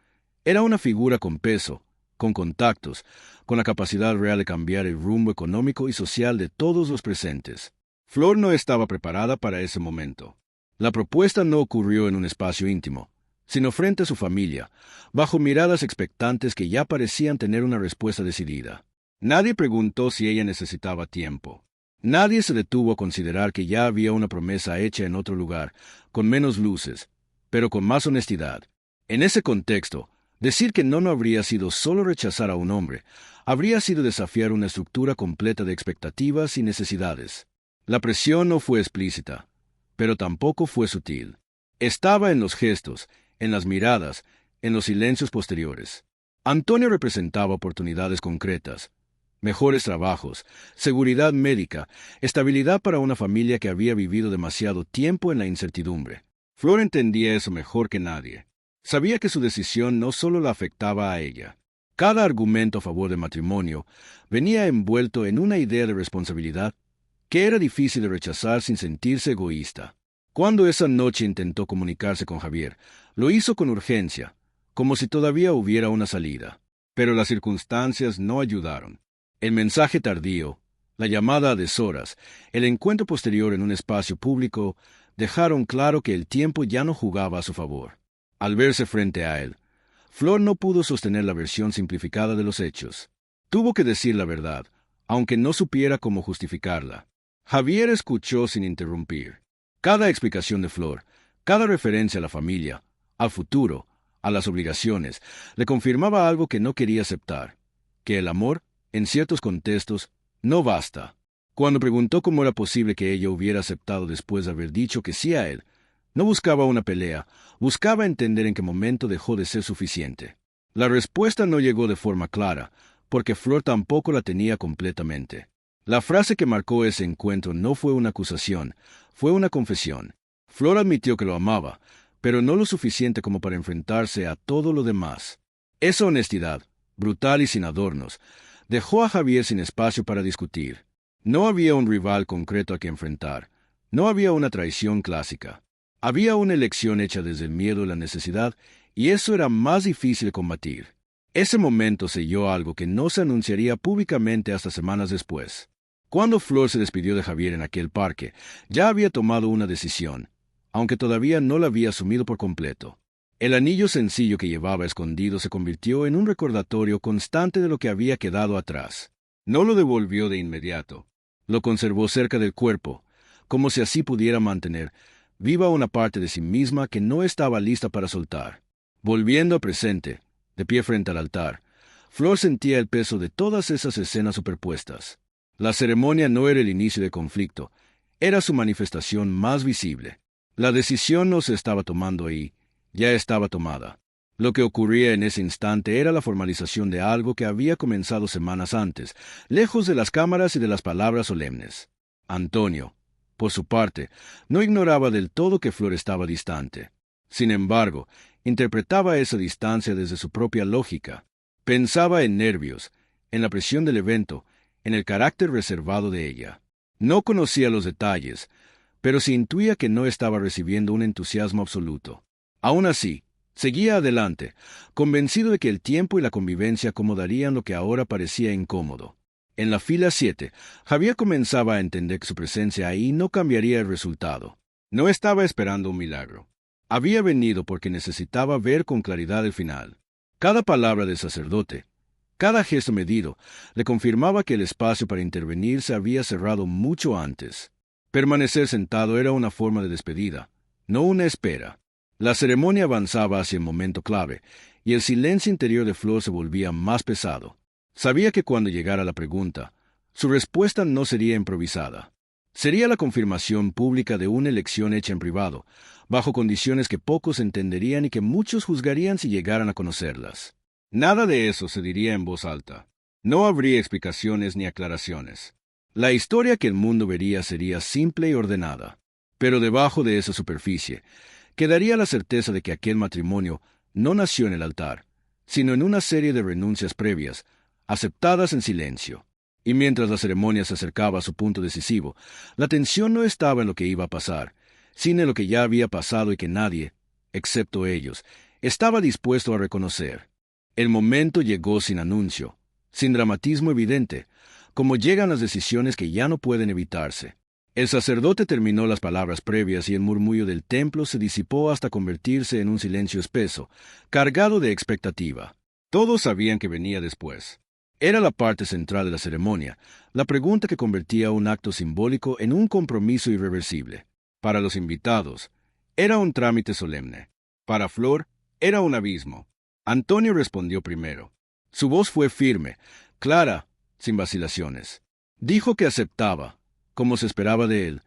era una figura con peso, con contactos, con la capacidad real de cambiar el rumbo económico y social de todos los presentes. Flor no estaba preparada para ese momento. La propuesta no ocurrió en un espacio íntimo, sino frente a su familia, bajo miradas expectantes que ya parecían tener una respuesta decidida. Nadie preguntó si ella necesitaba tiempo. Nadie se detuvo a considerar que ya había una promesa hecha en otro lugar, con menos luces, pero con más honestidad. En ese contexto, decir que no habría sido solo rechazar a un hombre, habría sido desafiar una estructura completa de expectativas y necesidades. La presión no fue explícita, pero tampoco fue sutil. Estaba en los gestos, en las miradas, en los silencios posteriores. Antonio representaba oportunidades concretas, mejores trabajos, seguridad médica, estabilidad para una familia que había vivido demasiado tiempo en la incertidumbre. Flor entendía eso mejor que nadie. Sabía que su decisión no solo la afectaba a ella. Cada argumento a favor del matrimonio venía envuelto en una idea de responsabilidad que era difícil de rechazar sin sentirse egoísta. Cuando esa noche intentó comunicarse con Javier, lo hizo con urgencia, como si todavía hubiera una salida. Pero las circunstancias no ayudaron. El mensaje tardío, la llamada a deshoras, el encuentro posterior en un espacio público, dejaron claro que el tiempo ya no jugaba a su favor. Al verse frente a él, Flor no pudo sostener la versión simplificada de los hechos. Tuvo que decir la verdad, aunque no supiera cómo justificarla. Javier escuchó sin interrumpir. Cada explicación de Flor, cada referencia a la familia, al futuro, a las obligaciones, le confirmaba algo que no quería aceptar, que el amor, en ciertos contextos, no basta. Cuando preguntó cómo era posible que ella hubiera aceptado después de haber dicho que sí a él, no buscaba una pelea, buscaba entender en qué momento dejó de ser suficiente. La respuesta no llegó de forma clara, porque Flor tampoco la tenía completamente. La frase que marcó ese encuentro no fue una acusación, fue una confesión. Flor admitió que lo amaba, pero no lo suficiente como para enfrentarse a todo lo demás. Esa honestidad, brutal y sin adornos, dejó a Javier sin espacio para discutir. No había un rival concreto a que enfrentar, no había una traición clásica. Había una elección hecha desde el miedo y la necesidad, y eso era más difícil de combatir. Ese momento selló algo que no se anunciaría públicamente hasta semanas después. Cuando Flor se despidió de Javier en aquel parque, ya había tomado una decisión, aunque todavía no la había asumido por completo. El anillo sencillo que llevaba escondido se convirtió en un recordatorio constante de lo que había quedado atrás. No lo devolvió de inmediato. Lo conservó cerca del cuerpo, como si así pudiera mantener viva una parte de sí misma que no estaba lista para soltar. Volviendo al presente, de pie frente al altar, Flor sentía el peso de todas esas escenas superpuestas. La ceremonia no era el inicio del conflicto, era su manifestación más visible. La decisión no se estaba tomando ahí, ya estaba tomada. Lo que ocurría en ese instante era la formalización de algo que había comenzado semanas antes, lejos de las cámaras y de las palabras solemnes. Antonio, por su parte, no ignoraba del todo que Flor estaba distante. Sin embargo, interpretaba esa distancia desde su propia lógica. Pensaba en nervios, en la presión del evento, en el carácter reservado de ella. No conocía los detalles, pero se intuía que no estaba recibiendo un entusiasmo absoluto. Aún así, seguía adelante, convencido de que el tiempo y la convivencia acomodarían lo que ahora parecía incómodo. En la fila 7, Javier comenzaba a entender que su presencia ahí no cambiaría el resultado. No estaba esperando un milagro. Había venido porque necesitaba ver con claridad el final. Cada palabra del sacerdote, cada gesto medido, le confirmaba que el espacio para intervenir se había cerrado mucho antes. Permanecer sentado era una forma de despedida, no una espera. La ceremonia avanzaba hacia el momento clave, y el silencio interior de Flor se volvía más pesado. Sabía que cuando llegara la pregunta, su respuesta no sería improvisada. Sería la confirmación pública de una elección hecha en privado, bajo condiciones que pocos entenderían y que muchos juzgarían si llegaran a conocerlas. Nada de eso se diría en voz alta. No habría explicaciones ni aclaraciones. La historia que el mundo vería sería simple y ordenada. Pero debajo de esa superficie, quedaría la certeza de que aquel matrimonio no nació en el altar, sino en una serie de renuncias previas, aceptadas en silencio. Y mientras la ceremonia se acercaba a su punto decisivo, la tensión no estaba en lo que iba a pasar, sino en lo que ya había pasado y que nadie, excepto ellos, estaba dispuesto a reconocer. El momento llegó sin anuncio, sin dramatismo evidente, como llegan las decisiones que ya no pueden evitarse. El sacerdote terminó las palabras previas y el murmullo del templo se disipó hasta convertirse en un silencio espeso, cargado de expectativa. Todos sabían que venía después. Era la parte central de la ceremonia, la pregunta que convertía un acto simbólico en un compromiso irreversible. Para los invitados, era un trámite solemne. Para Flor, era un abismo. Antonio respondió primero. Su voz fue firme, clara, sin vacilaciones. Dijo que aceptaba, como se esperaba de él,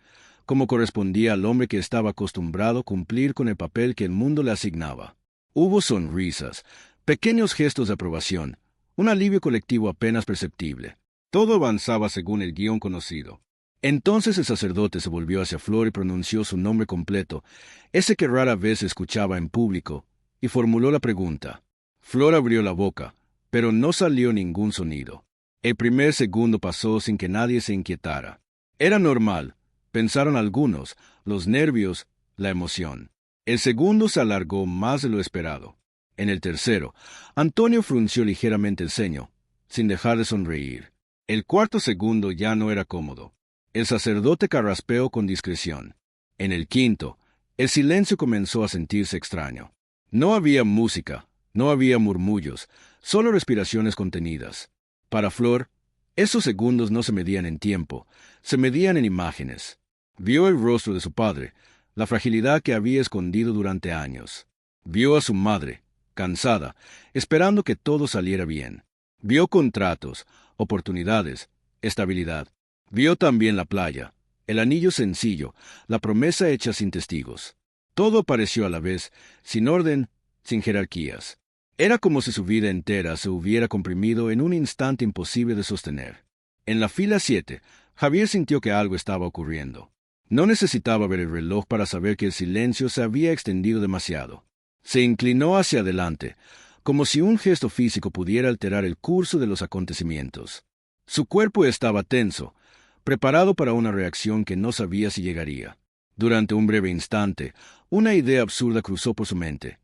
como correspondía al hombre que estaba acostumbrado a cumplir con el papel que el mundo le asignaba. Hubo sonrisas, pequeños gestos de aprobación, un alivio colectivo apenas perceptible. Todo avanzaba según el guión conocido. Entonces el sacerdote se volvió hacia Flor y pronunció su nombre completo, ese que rara vez se escuchaba en público, y formuló la pregunta. Flor abrió la boca, pero no salió ningún sonido. El primer segundo pasó sin que nadie se inquietara. Era normal, pensaron algunos, los nervios, la emoción. El segundo se alargó más de lo esperado. En el tercero, Antonio frunció ligeramente el ceño, sin dejar de sonreír. El cuarto segundo ya no era cómodo. El sacerdote carraspeó con discreción. En el quinto, el silencio comenzó a sentirse extraño. No había música, no había murmullos, solo respiraciones contenidas. Para Flor, esos segundos no se medían en tiempo, se medían en imágenes. Vio el rostro de su padre, la fragilidad que había escondido durante años. Vio a su madre, cansada, esperando que todo saliera bien. Vio contratos, oportunidades, estabilidad. Vio también la playa, el anillo sencillo, la promesa hecha sin testigos. Todo apareció a la vez, sin orden, sin jerarquías. Era como si su vida entera se hubiera comprimido en un instante imposible de sostener. En la fila 7, Javier sintió que algo estaba ocurriendo. No necesitaba ver el reloj para saber que el silencio se había extendido demasiado. Se inclinó hacia adelante, como si un gesto físico pudiera alterar el curso de los acontecimientos. Su cuerpo estaba tenso, preparado para una reacción que no sabía si llegaría. Durante un breve instante, una idea absurda cruzó por su mente.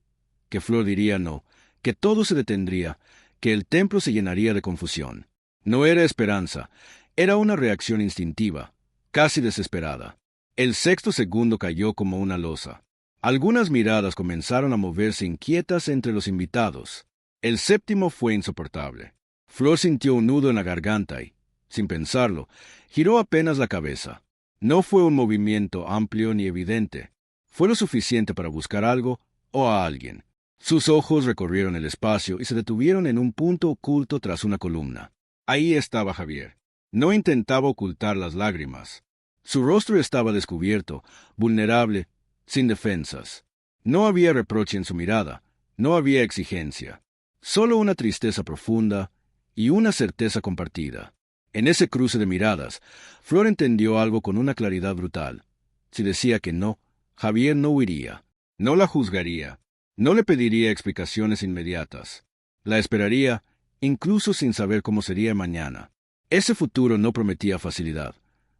Que Flor diría no, que todo se detendría, que el templo se llenaría de confusión. No era esperanza, era una reacción instintiva, casi desesperada. El sexto segundo cayó como una losa. Algunas miradas comenzaron a moverse inquietas entre los invitados. El séptimo fue insoportable. Flor sintió un nudo en la garganta y, sin pensarlo, giró apenas la cabeza. No fue un movimiento amplio ni evidente. Fue lo suficiente para buscar algo o a alguien. Sus ojos recorrieron el espacio y se detuvieron en un punto oculto tras una columna. Ahí estaba Javier. No intentaba ocultar las lágrimas. Su rostro estaba descubierto, vulnerable, sin defensas. No había reproche en su mirada, no había exigencia, solo una tristeza profunda y una certeza compartida. En ese cruce de miradas, Flor entendió algo con una claridad brutal. Si decía que no, Javier no huiría, no la juzgaría, no le pediría explicaciones inmediatas. La esperaría, incluso sin saber cómo sería mañana. Ese futuro no prometía facilidad,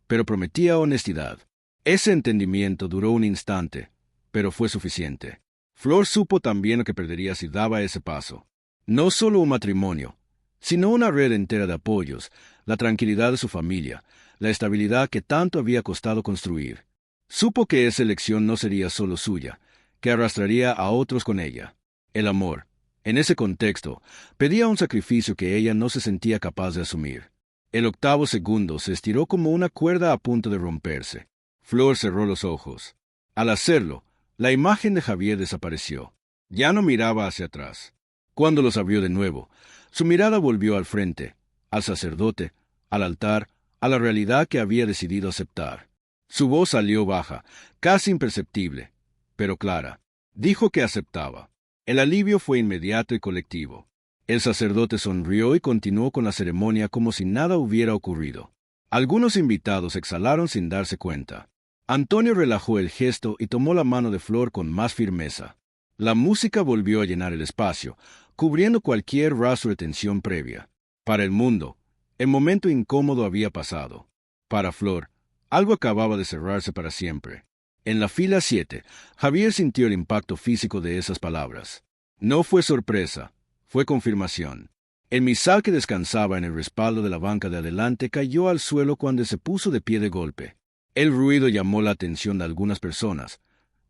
pero prometía honestidad. Ese entendimiento duró un instante, pero fue suficiente. Flor supo también lo que perdería si daba ese paso. No solo un matrimonio, sino una red entera de apoyos, la tranquilidad de su familia, la estabilidad que tanto había costado construir. Supo que esa elección no sería solo suya, que arrastraría a otros con ella. El amor, en ese contexto, pedía un sacrificio que ella no se sentía capaz de asumir. El octavo segundo se estiró como una cuerda a punto de romperse. Flor cerró los ojos. Al hacerlo, la imagen de Javier desapareció. Ya no miraba hacia atrás. Cuando los abrió de nuevo, su mirada volvió al frente, al sacerdote, al altar, a la realidad que había decidido aceptar. Su voz salió baja, casi imperceptible, pero clara. Dijo que aceptaba. El alivio fue inmediato y colectivo. El sacerdote sonrió y continuó con la ceremonia como si nada hubiera ocurrido. Algunos invitados exhalaron sin darse cuenta. Antonio relajó el gesto y tomó la mano de Flor con más firmeza. La música volvió a llenar el espacio, cubriendo cualquier rastro de tensión previa. Para el mundo, el momento incómodo había pasado. Para Flor, algo acababa de cerrarse para siempre. En la fila 7, Javier sintió el impacto físico de esas palabras. No fue sorpresa, fue confirmación. El misal que descansaba en el respaldo de la banca de adelante cayó al suelo cuando se puso de pie de golpe. El ruido llamó la atención de algunas personas,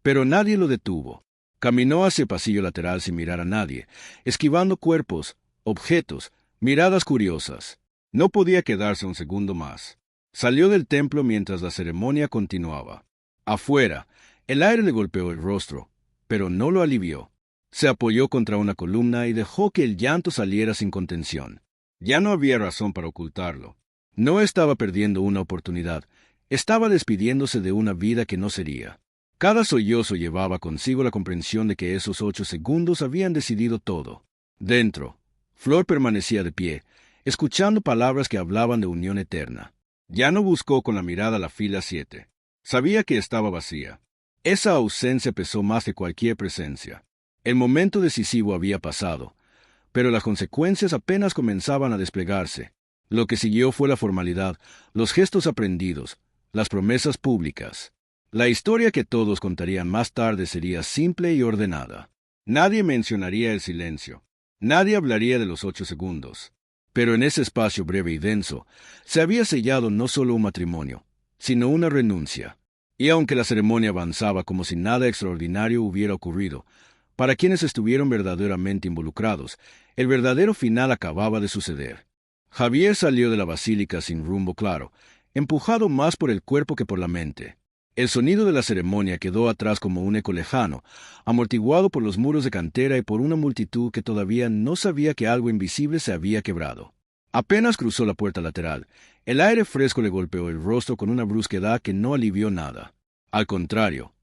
pero nadie lo detuvo. Caminó hacia el pasillo lateral sin mirar a nadie, esquivando cuerpos, objetos, miradas curiosas. No podía quedarse un segundo más. Salió del templo mientras la ceremonia continuaba. Afuera, el aire le golpeó el rostro, pero no lo alivió. Se apoyó contra una columna y dejó que el llanto saliera sin contención. Ya no había razón para ocultarlo. No estaba perdiendo una oportunidad, estaba despidiéndose de una vida que no sería. Cada sollozo llevaba consigo la comprensión de que esos 8 segundos habían decidido todo. Dentro, Flor permanecía de pie, escuchando palabras que hablaban de unión eterna. Ya no buscó con la mirada la fila 7. Sabía que estaba vacía. Esa ausencia pesó más que cualquier presencia. El momento decisivo había pasado, pero las consecuencias apenas comenzaban a desplegarse. Lo que siguió fue la formalidad, los gestos aprendidos, las promesas públicas. La historia que todos contarían más tarde sería simple y ordenada. Nadie mencionaría el silencio. Nadie hablaría de los 8 segundos. Pero en ese espacio breve y denso, se había sellado no solo un matrimonio, sino una renuncia. Y aunque la ceremonia avanzaba como si nada extraordinario hubiera ocurrido, para quienes estuvieron verdaderamente involucrados, el verdadero final acababa de suceder. Javier salió de la basílica sin rumbo claro, empujado más por el cuerpo que por la mente. El sonido de la ceremonia quedó atrás como un eco lejano, amortiguado por los muros de cantera y por una multitud que todavía no sabía que algo invisible se había quebrado. Apenas cruzó la puerta lateral, el aire fresco le golpeó el rostro con una brusquedad que no alivió nada. Al contrario,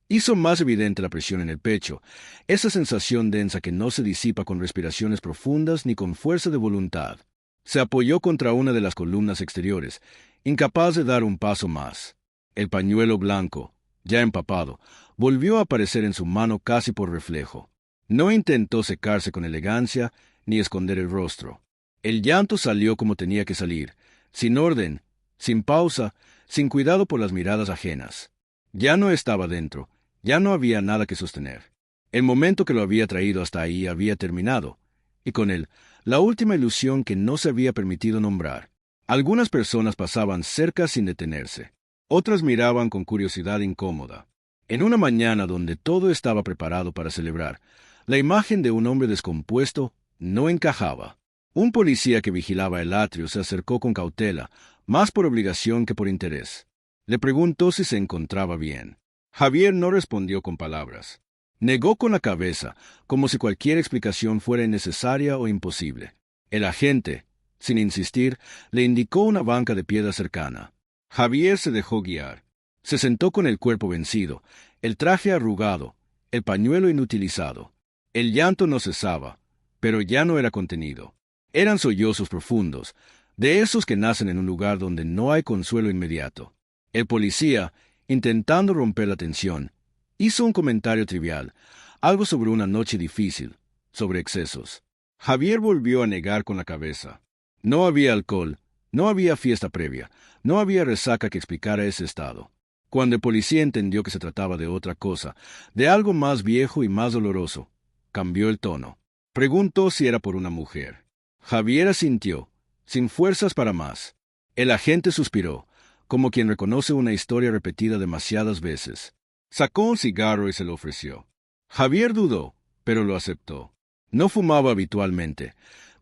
hizo más evidente la presión en el pecho, esa sensación densa que no se disipa con respiraciones profundas ni con fuerza de voluntad. Se apoyó contra una de las columnas exteriores, incapaz de dar un paso más. El pañuelo blanco, ya empapado, volvió a aparecer en su mano casi por reflejo. No intentó secarse con elegancia ni esconder el rostro. El llanto salió como tenía que salir, sin orden, sin pausa, sin cuidado por las miradas ajenas. Ya no estaba dentro, ya no había nada que sostener. El momento que lo había traído hasta ahí había terminado, y con él, la última ilusión que no se había permitido nombrar. Algunas personas pasaban cerca sin detenerse. Otras miraban con curiosidad incómoda. En una mañana donde todo estaba preparado para celebrar, la imagen de un hombre descompuesto no encajaba. Un policía que vigilaba el atrio se acercó con cautela, más por obligación que por interés. Le preguntó si se encontraba bien. Javier no respondió con palabras. Negó con la cabeza, como si cualquier explicación fuera innecesaria o imposible. El agente, sin insistir, le indicó una banca de piedra cercana. Javier se dejó guiar. Se sentó con el cuerpo vencido, el traje arrugado, el pañuelo inutilizado. El llanto no cesaba, pero ya no era contenido. Eran sollozos profundos, de esos que nacen en un lugar donde no hay consuelo inmediato. El policía, intentando romper la tensión, hizo un comentario trivial, algo sobre una noche difícil, sobre excesos. Javier volvió a negar con la cabeza. No había alcohol, no había fiesta previa, no había resaca que explicara ese estado. Cuando el policía entendió que se trataba de otra cosa, de algo más viejo y más doloroso, cambió el tono. Preguntó si era por una mujer. Javier asintió, sin fuerzas para más. El agente suspiró, como quien reconoce una historia repetida demasiadas veces. Sacó un cigarro y se lo ofreció. Javier dudó, pero lo aceptó. No fumaba habitualmente,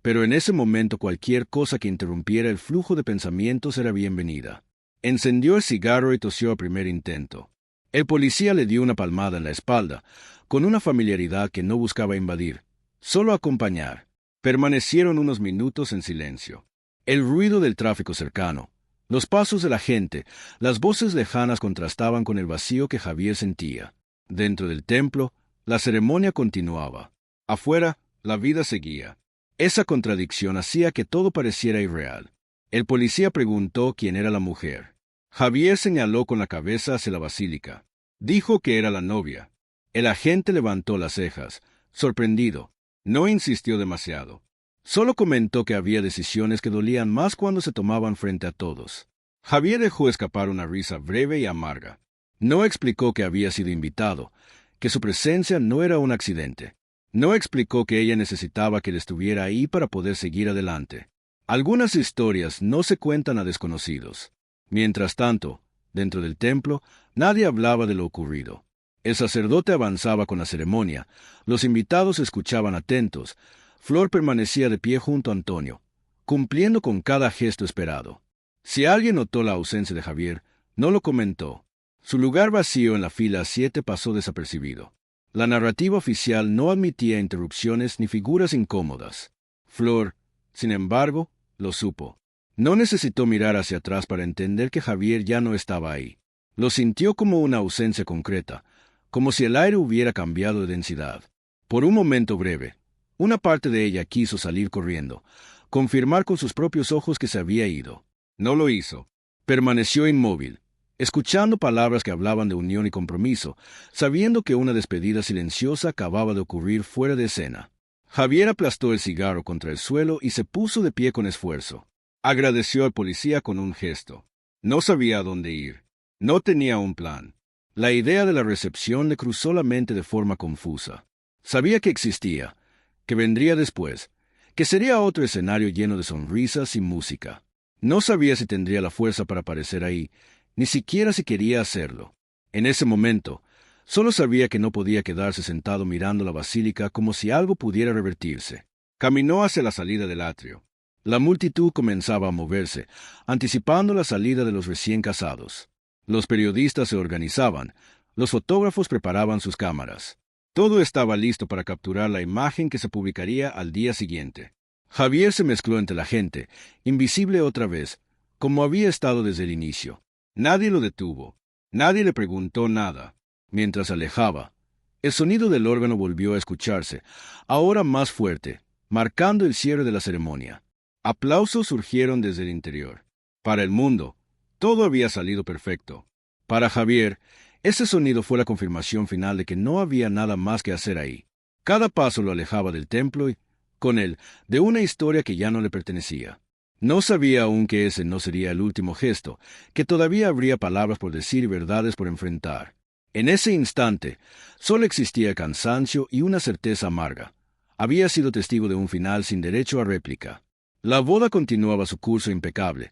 pero en ese momento cualquier cosa que interrumpiera el flujo de pensamientos era bienvenida. Encendió el cigarro y tosió a primer intento. El policía le dio una palmada en la espalda, con una familiaridad que no buscaba invadir, solo acompañar. Permanecieron unos minutos en silencio. El ruido del tráfico cercano, los pasos de la gente, las voces lejanas contrastaban con el vacío que Javier sentía. Dentro del templo, la ceremonia continuaba. Afuera, la vida seguía. Esa contradicción hacía que todo pareciera irreal. El policía preguntó quién era la mujer. Javier señaló con la cabeza hacia la basílica. Dijo que era la novia. El agente levantó las cejas, sorprendido. No insistió demasiado. Solo comentó que había decisiones que dolían más cuando se tomaban frente a todos. Javier dejó escapar una risa breve y amarga. No explicó que había sido invitado, que su presencia no era un accidente. No explicó que ella necesitaba que él estuviera ahí para poder seguir adelante. Algunas historias no se cuentan a desconocidos. Mientras tanto, dentro del templo, nadie hablaba de lo ocurrido. El sacerdote avanzaba con la ceremonia, los invitados escuchaban atentos. Flor permanecía de pie junto a Antonio, cumpliendo con cada gesto esperado. Si alguien notó la ausencia de Javier, no lo comentó. Su lugar vacío en la fila 7 pasó desapercibido. La narrativa oficial no admitía interrupciones ni figuras incómodas. Flor, sin embargo, lo supo. No necesitó mirar hacia atrás para entender que Javier ya no estaba ahí. Lo sintió como una ausencia concreta, como si el aire hubiera cambiado de densidad. Por un momento breve, una parte de ella quiso salir corriendo, confirmar con sus propios ojos que se había ido. No lo hizo. Permaneció inmóvil, escuchando palabras que hablaban de unión y compromiso, sabiendo que una despedida silenciosa acababa de ocurrir fuera de escena. Javier aplastó el cigarro contra el suelo y se puso de pie con esfuerzo. Agradeció al policía con un gesto. No sabía a dónde ir. No tenía un plan. La idea de la recepción le cruzó la mente de forma confusa. Sabía que existía, que vendría después, que sería otro escenario lleno de sonrisas y música. No sabía si tendría la fuerza para aparecer ahí, ni siquiera si quería hacerlo. En ese momento, solo sabía que no podía quedarse sentado mirando la basílica como si algo pudiera revertirse. Caminó hacia la salida del atrio. La multitud comenzaba a moverse, anticipando la salida de los recién casados. Los periodistas se organizaban, los fotógrafos preparaban sus cámaras. Todo estaba listo para capturar la imagen que se publicaría al día siguiente. Javier se mezcló entre la gente, invisible otra vez, como había estado desde el inicio. Nadie lo detuvo. Nadie le preguntó nada. Mientras se alejaba, el sonido del órgano volvió a escucharse, ahora más fuerte, marcando el cierre de la ceremonia. Aplausos surgieron desde el interior. Para el mundo, todo había salido perfecto. Para Javier, ese sonido fue la confirmación final de que no había nada más que hacer ahí. Cada paso lo alejaba del templo y, con él, de una historia que ya no le pertenecía. No sabía aún que ese no sería el último gesto, que todavía habría palabras por decir y verdades por enfrentar. En ese instante, solo existía cansancio y una certeza amarga. Había sido testigo de un final sin derecho a réplica. La boda continuaba su curso impecable,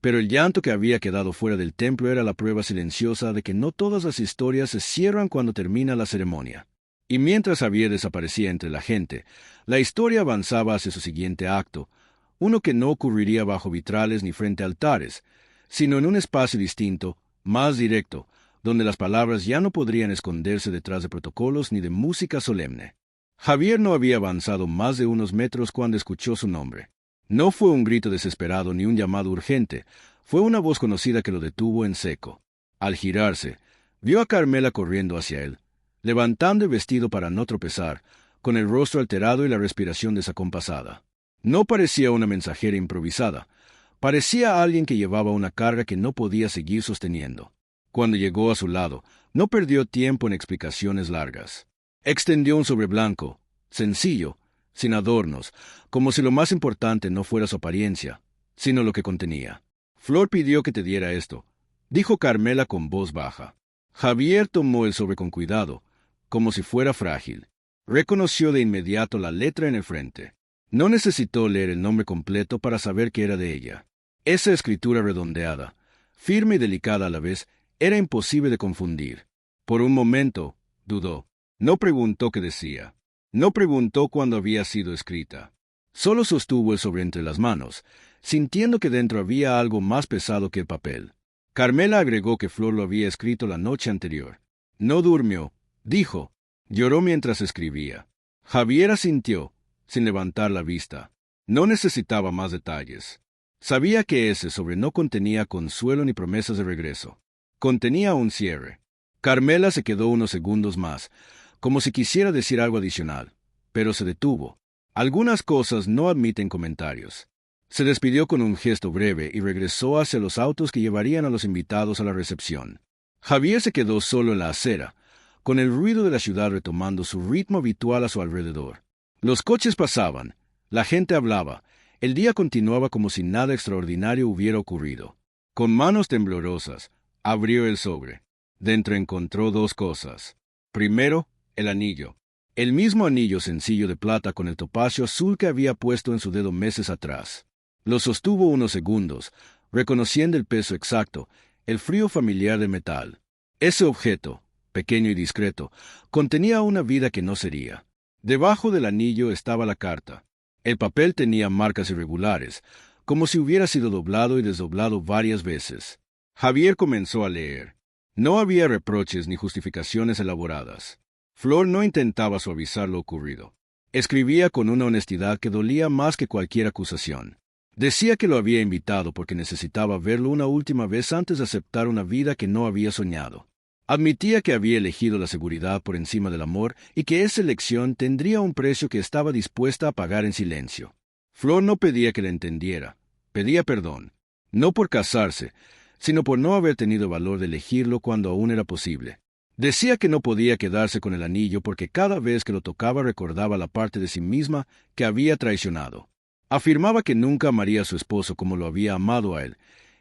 pero el llanto que había quedado fuera del templo era la prueba silenciosa de que no todas las historias se cierran cuando termina la ceremonia. Y mientras Javier desaparecía entre la gente, la historia avanzaba hacia su siguiente acto, uno que no ocurriría bajo vitrales ni frente a altares, sino en un espacio distinto, más directo, donde las palabras ya no podrían esconderse detrás de protocolos ni de música solemne. Javier no había avanzado más de unos metros cuando escuchó su nombre. No fue un grito desesperado ni un llamado urgente, fue una voz conocida que lo detuvo en seco. Al girarse, vio a Carmela corriendo hacia él, levantando el vestido para no tropezar, con el rostro alterado y la respiración desacompasada. No parecía una mensajera improvisada, parecía alguien que llevaba una carga que no podía seguir sosteniendo. Cuando llegó a su lado, no perdió tiempo en explicaciones largas. Extendió un sobre blanco, sencillo, sin adornos, como si lo más importante no fuera su apariencia, sino lo que contenía. Flor pidió que te diera esto, dijo Carmela con voz baja. Javier tomó el sobre con cuidado, como si fuera frágil. Reconoció de inmediato la letra en el frente. No necesitó leer el nombre completo para saber que era de ella. Esa escritura redondeada, firme y delicada a la vez, era imposible de confundir. Por un momento, dudó. No preguntó qué decía. No preguntó cuándo había sido escrita. Solo sostuvo el sobre entre las manos, sintiendo que dentro había algo más pesado que el papel. Carmela agregó que Flor lo había escrito la noche anterior. No durmió, dijo. Lloró mientras escribía. Javier asintió, sin levantar la vista. No necesitaba más detalles. Sabía que ese sobre no contenía consuelo ni promesas de regreso. Contenía un cierre. Carmela se quedó unos segundos más, como si quisiera decir algo adicional, pero se detuvo. Algunas cosas no admiten comentarios. Se despidió con un gesto breve y regresó hacia los autos que llevarían a los invitados a la recepción. Javier se quedó solo en la acera, con el ruido de la ciudad retomando su ritmo habitual a su alrededor. Los coches pasaban, la gente hablaba, el día continuaba como si nada extraordinario hubiera ocurrido. Con manos temblorosas, abrió el sobre. Dentro encontró dos cosas. Primero, el anillo. El mismo anillo sencillo de plata con el topacio azul que había puesto en su dedo meses atrás. Lo sostuvo unos segundos, reconociendo el peso exacto, el frío familiar de metal. Ese objeto, pequeño y discreto, contenía una vida que no sería. Debajo del anillo estaba la carta. El papel tenía marcas irregulares, como si hubiera sido doblado y desdoblado varias veces. Javier comenzó a leer. No había reproches ni justificaciones elaboradas. Flor no intentaba suavizar lo ocurrido. Escribía con una honestidad que dolía más que cualquier acusación. Decía que lo había invitado porque necesitaba verlo una última vez antes de aceptar una vida que no había soñado. Admitía que había elegido la seguridad por encima del amor y que esa elección tendría un precio que estaba dispuesta a pagar en silencio. Flor no pedía que le entendiera, pedía perdón, no por casarse, sino por no haber tenido valor de elegirlo cuando aún era posible. Decía que no podía quedarse con el anillo porque cada vez que lo tocaba recordaba la parte de sí misma que había traicionado. Afirmaba que nunca amaría a su esposo como lo había amado a él,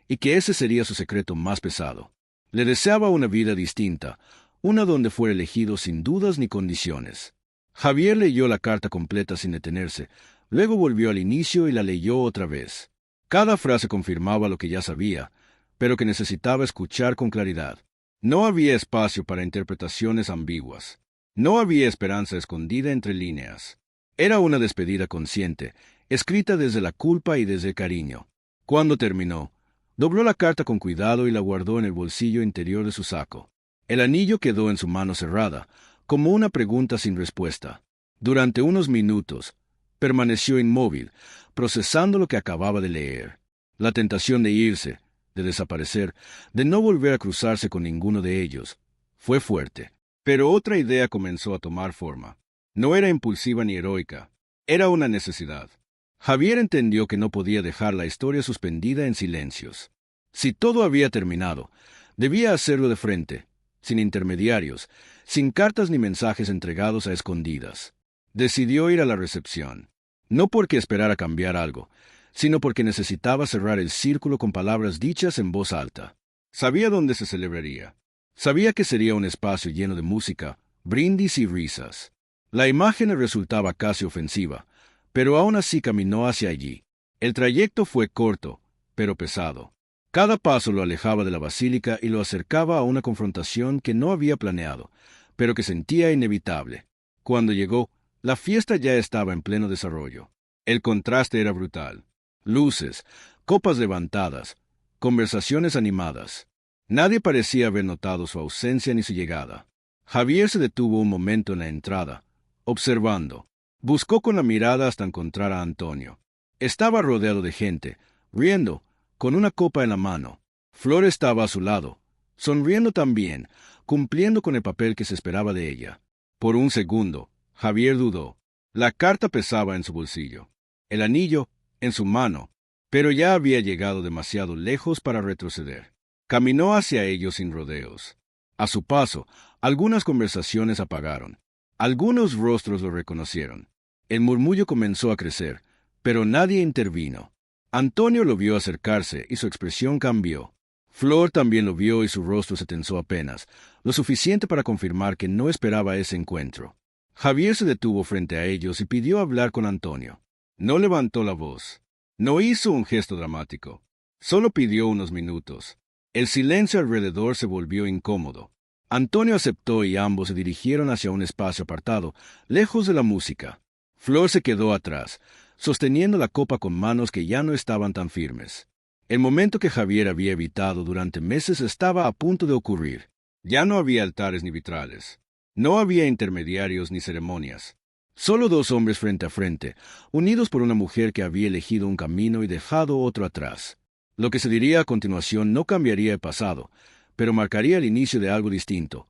y que ese sería su secreto más pesado. Le deseaba una vida distinta, una donde fuera elegido sin dudas ni condiciones. Javier leyó la carta completa sin detenerse, luego volvió al inicio y la leyó otra vez. Cada frase confirmaba lo que ya sabía, pero que necesitaba escuchar con claridad. No había espacio para interpretaciones ambiguas. No había esperanza escondida entre líneas. Era una despedida consciente, escrita desde la culpa y desde el cariño. Cuando terminó, dobló la carta con cuidado y la guardó en el bolsillo interior de su saco. El anillo quedó en su mano cerrada, como una pregunta sin respuesta. Durante unos minutos, permaneció inmóvil, procesando lo que acababa de leer. La tentación de irse, de desaparecer, de no volver a cruzarse con ninguno de ellos, fue fuerte. Pero otra idea comenzó a tomar forma. No era impulsiva ni heroica, era una necesidad. Javier entendió que no podía dejar la historia suspendida en silencios. Si todo había terminado, debía hacerlo de frente, sin intermediarios, sin cartas ni mensajes entregados a escondidas. Decidió ir a la recepción, no porque esperara cambiar algo, sino porque necesitaba cerrar el círculo con palabras dichas en voz alta. Sabía dónde se celebraría. Sabía que sería un espacio lleno de música, brindis y risas. La imagen le resultaba casi ofensiva, pero aún así caminó hacia allí. El trayecto fue corto, pero pesado. Cada paso lo alejaba de la basílica y lo acercaba a una confrontación que no había planeado, pero que sentía inevitable. Cuando llegó, la fiesta ya estaba en pleno desarrollo. El contraste era brutal. Luces, copas levantadas, conversaciones animadas. Nadie parecía haber notado su ausencia ni su llegada. Javier se detuvo un momento en la entrada, observando. Buscó con la mirada hasta encontrar a Antonio. Estaba rodeado de gente, riendo, con una copa en la mano. Flor estaba a su lado, sonriendo también, cumpliendo con el papel que se esperaba de ella. Por un segundo, Javier dudó. La carta pesaba en su bolsillo, el anillo en su mano, pero ya había llegado demasiado lejos para retroceder. Caminó hacia ellos sin rodeos. A su paso, algunas conversaciones apagaron. Algunos rostros lo reconocieron. El murmullo comenzó a crecer, pero nadie intervino. Antonio lo vio acercarse y su expresión cambió. Flor también lo vio y su rostro se tensó apenas, lo suficiente para confirmar que no esperaba ese encuentro. Javier se detuvo frente a ellos y pidió hablar con Antonio. No levantó la voz. No hizo un gesto dramático. Solo pidió unos minutos. El silencio alrededor se volvió incómodo. Antonio aceptó y ambos se dirigieron hacia un espacio apartado, lejos de la música. Flor se quedó atrás, sosteniendo la copa con manos que ya no estaban tan firmes. El momento que Javier había evitado durante meses estaba a punto de ocurrir. Ya no había altares ni vitrales. No había intermediarios ni ceremonias. Solo dos hombres frente a frente, unidos por una mujer que había elegido un camino y dejado otro atrás. Lo que se diría a continuación no cambiaría el pasado, pero marcaría el inicio de algo distinto.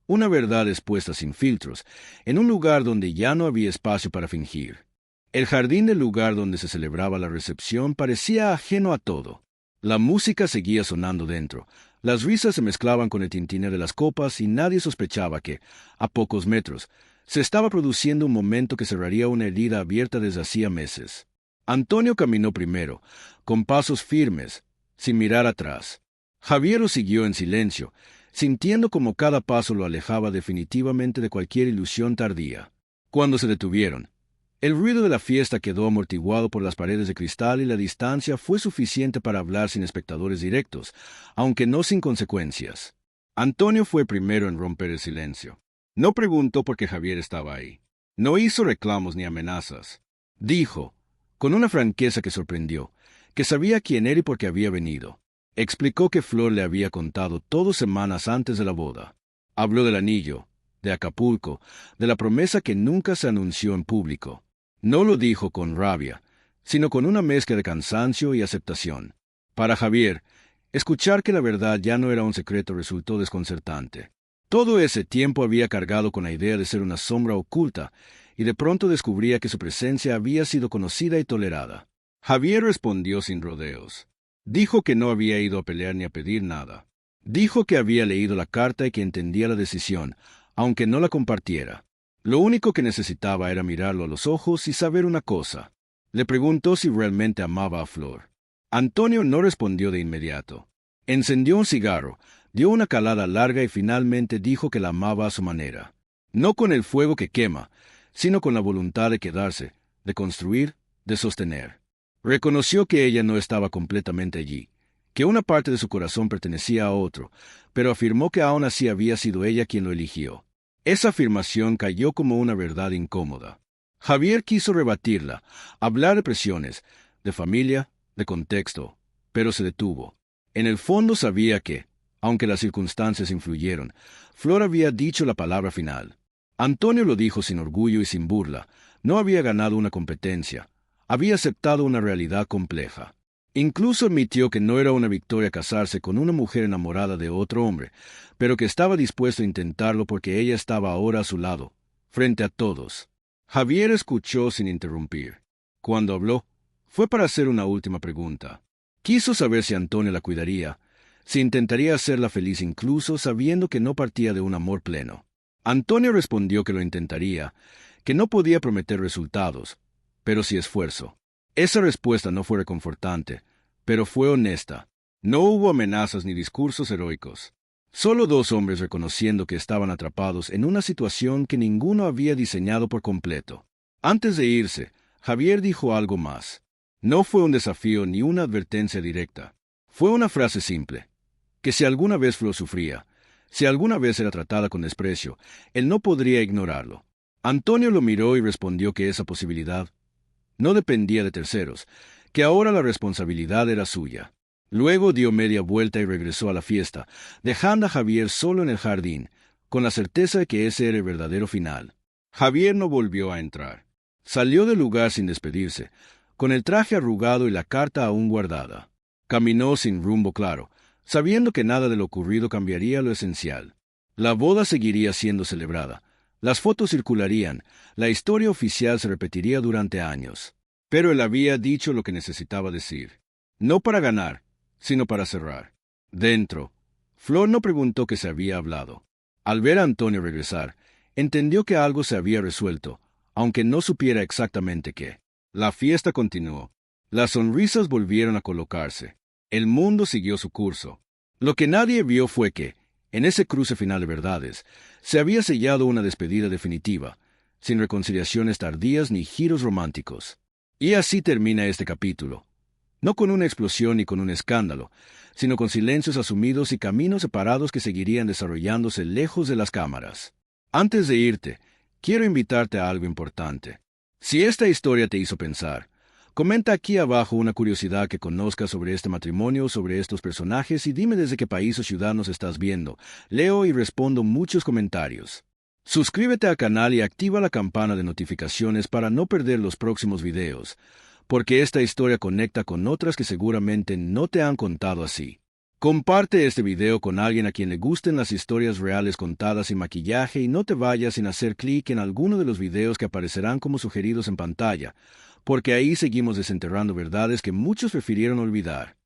Una verdad expuesta sin filtros, en un lugar donde ya no había espacio para fingir. El jardín del lugar donde se celebraba la recepción parecía ajeno a todo. La música seguía sonando dentro, las risas se mezclaban con el tintineo de las copas y nadie sospechaba que, a pocos metros, se estaba produciendo un momento que cerraría una herida abierta desde hacía meses. Antonio caminó primero, con pasos firmes, sin mirar atrás. Javier lo siguió en silencio, sintiendo como cada paso lo alejaba definitivamente de cualquier ilusión tardía. Cuando se detuvieron, el ruido de la fiesta quedó amortiguado por las paredes de cristal y la distancia fue suficiente para hablar sin espectadores directos, aunque no sin consecuencias. Antonio fue primero en romper el silencio. No preguntó por qué Javier estaba ahí. No hizo reclamos ni amenazas. Dijo, con una franqueza que sorprendió, que sabía quién era y por qué había venido. Explicó que Flor le había contado todo semanas antes de la boda. Habló del anillo, de Acapulco, de la promesa que nunca se anunció en público. No lo dijo con rabia, sino con una mezcla de cansancio y aceptación. Para Javier, escuchar que la verdad ya no era un secreto resultó desconcertante. Todo ese tiempo había cargado con la idea de ser una sombra oculta, y de pronto descubría que su presencia había sido conocida y tolerada. Javier respondió sin rodeos. Dijo que no había ido a pelear ni a pedir nada. Dijo que había leído la carta y que entendía la decisión, aunque no la compartiera. Lo único que necesitaba era mirarlo a los ojos y saber una cosa. Le preguntó si realmente amaba a Flor. Antonio no respondió de inmediato. Encendió un cigarro, dio una calada larga y finalmente dijo que la amaba a su manera. No con el fuego que quema, sino con la voluntad de quedarse, de construir, de sostener. Reconoció que ella no estaba completamente allí, que una parte de su corazón pertenecía a otro, pero afirmó que aún así había sido ella quien lo eligió. Esa afirmación cayó como una verdad incómoda. Javier quiso rebatirla, hablar de presiones, de familia, de contexto, pero se detuvo. En el fondo sabía que, aunque las circunstancias influyeron, Flor había dicho la palabra final. Antonio lo dijo sin orgullo y sin burla. No había ganado una competencia. Había aceptado una realidad compleja. Incluso admitió que no era una victoria casarse con una mujer enamorada de otro hombre, pero que estaba dispuesto a intentarlo porque ella estaba ahora a su lado, frente a todos. Javier escuchó sin interrumpir. Cuando habló, fue para hacer una última pregunta. Quiso saber si Antonio la cuidaría, si intentaría hacerla feliz incluso sabiendo que no partía de un amor pleno. Antonio respondió que lo intentaría, que no podía prometer resultados, pero sí esfuerzo. Esa respuesta no fue reconfortante, pero fue honesta. No hubo amenazas ni discursos heroicos. Solo dos hombres reconociendo que estaban atrapados en una situación que ninguno había diseñado por completo. Antes de irse, Javier dijo algo más. No fue un desafío ni una advertencia directa. Fue una frase simple. Que si alguna vez Flor sufría, si alguna vez era tratada con desprecio, él no podría ignorarlo. Antonio lo miró y respondió que esa posibilidad no dependía de terceros, que ahora la responsabilidad era suya. Luego dio media vuelta y regresó a la fiesta, dejando a Javier solo en el jardín, con la certeza de que ese era el verdadero final. Javier no volvió a entrar. Salió del lugar sin despedirse, con el traje arrugado y la carta aún guardada. Caminó sin rumbo claro, sabiendo que nada de lo ocurrido cambiaría lo esencial. La boda seguiría siendo celebrada, las fotos circularían, la historia oficial se repetiría durante años. Pero él había dicho lo que necesitaba decir. No para ganar, sino para cerrar. Dentro, Flor no preguntó qué se había hablado. Al ver a Antonio regresar, entendió que algo se había resuelto, aunque no supiera exactamente qué. La fiesta continuó. Las sonrisas volvieron a colocarse. El mundo siguió su curso. Lo que nadie vio fue que, en ese cruce final de verdades, se había sellado una despedida definitiva, sin reconciliaciones tardías ni giros románticos. Y así termina este capítulo. No con una explosión ni con un escándalo, sino con silencios asumidos y caminos separados que seguirían desarrollándose lejos de las cámaras. Antes de irte, quiero invitarte a algo importante. Si esta historia te hizo pensar, comenta aquí abajo una curiosidad que conozcas sobre este matrimonio o sobre estos personajes y dime desde qué país o ciudad nos estás viendo. Leo y respondo muchos comentarios. Suscríbete al canal y activa la campana de notificaciones para no perder los próximos videos, porque esta historia conecta con otras que seguramente no te han contado así. Comparte este video con alguien a quien le gusten las historias reales contadas sin maquillaje y no te vayas sin hacer clic en alguno de los videos que aparecerán como sugeridos en pantalla, porque ahí seguimos desenterrando verdades que muchos prefirieron olvidar.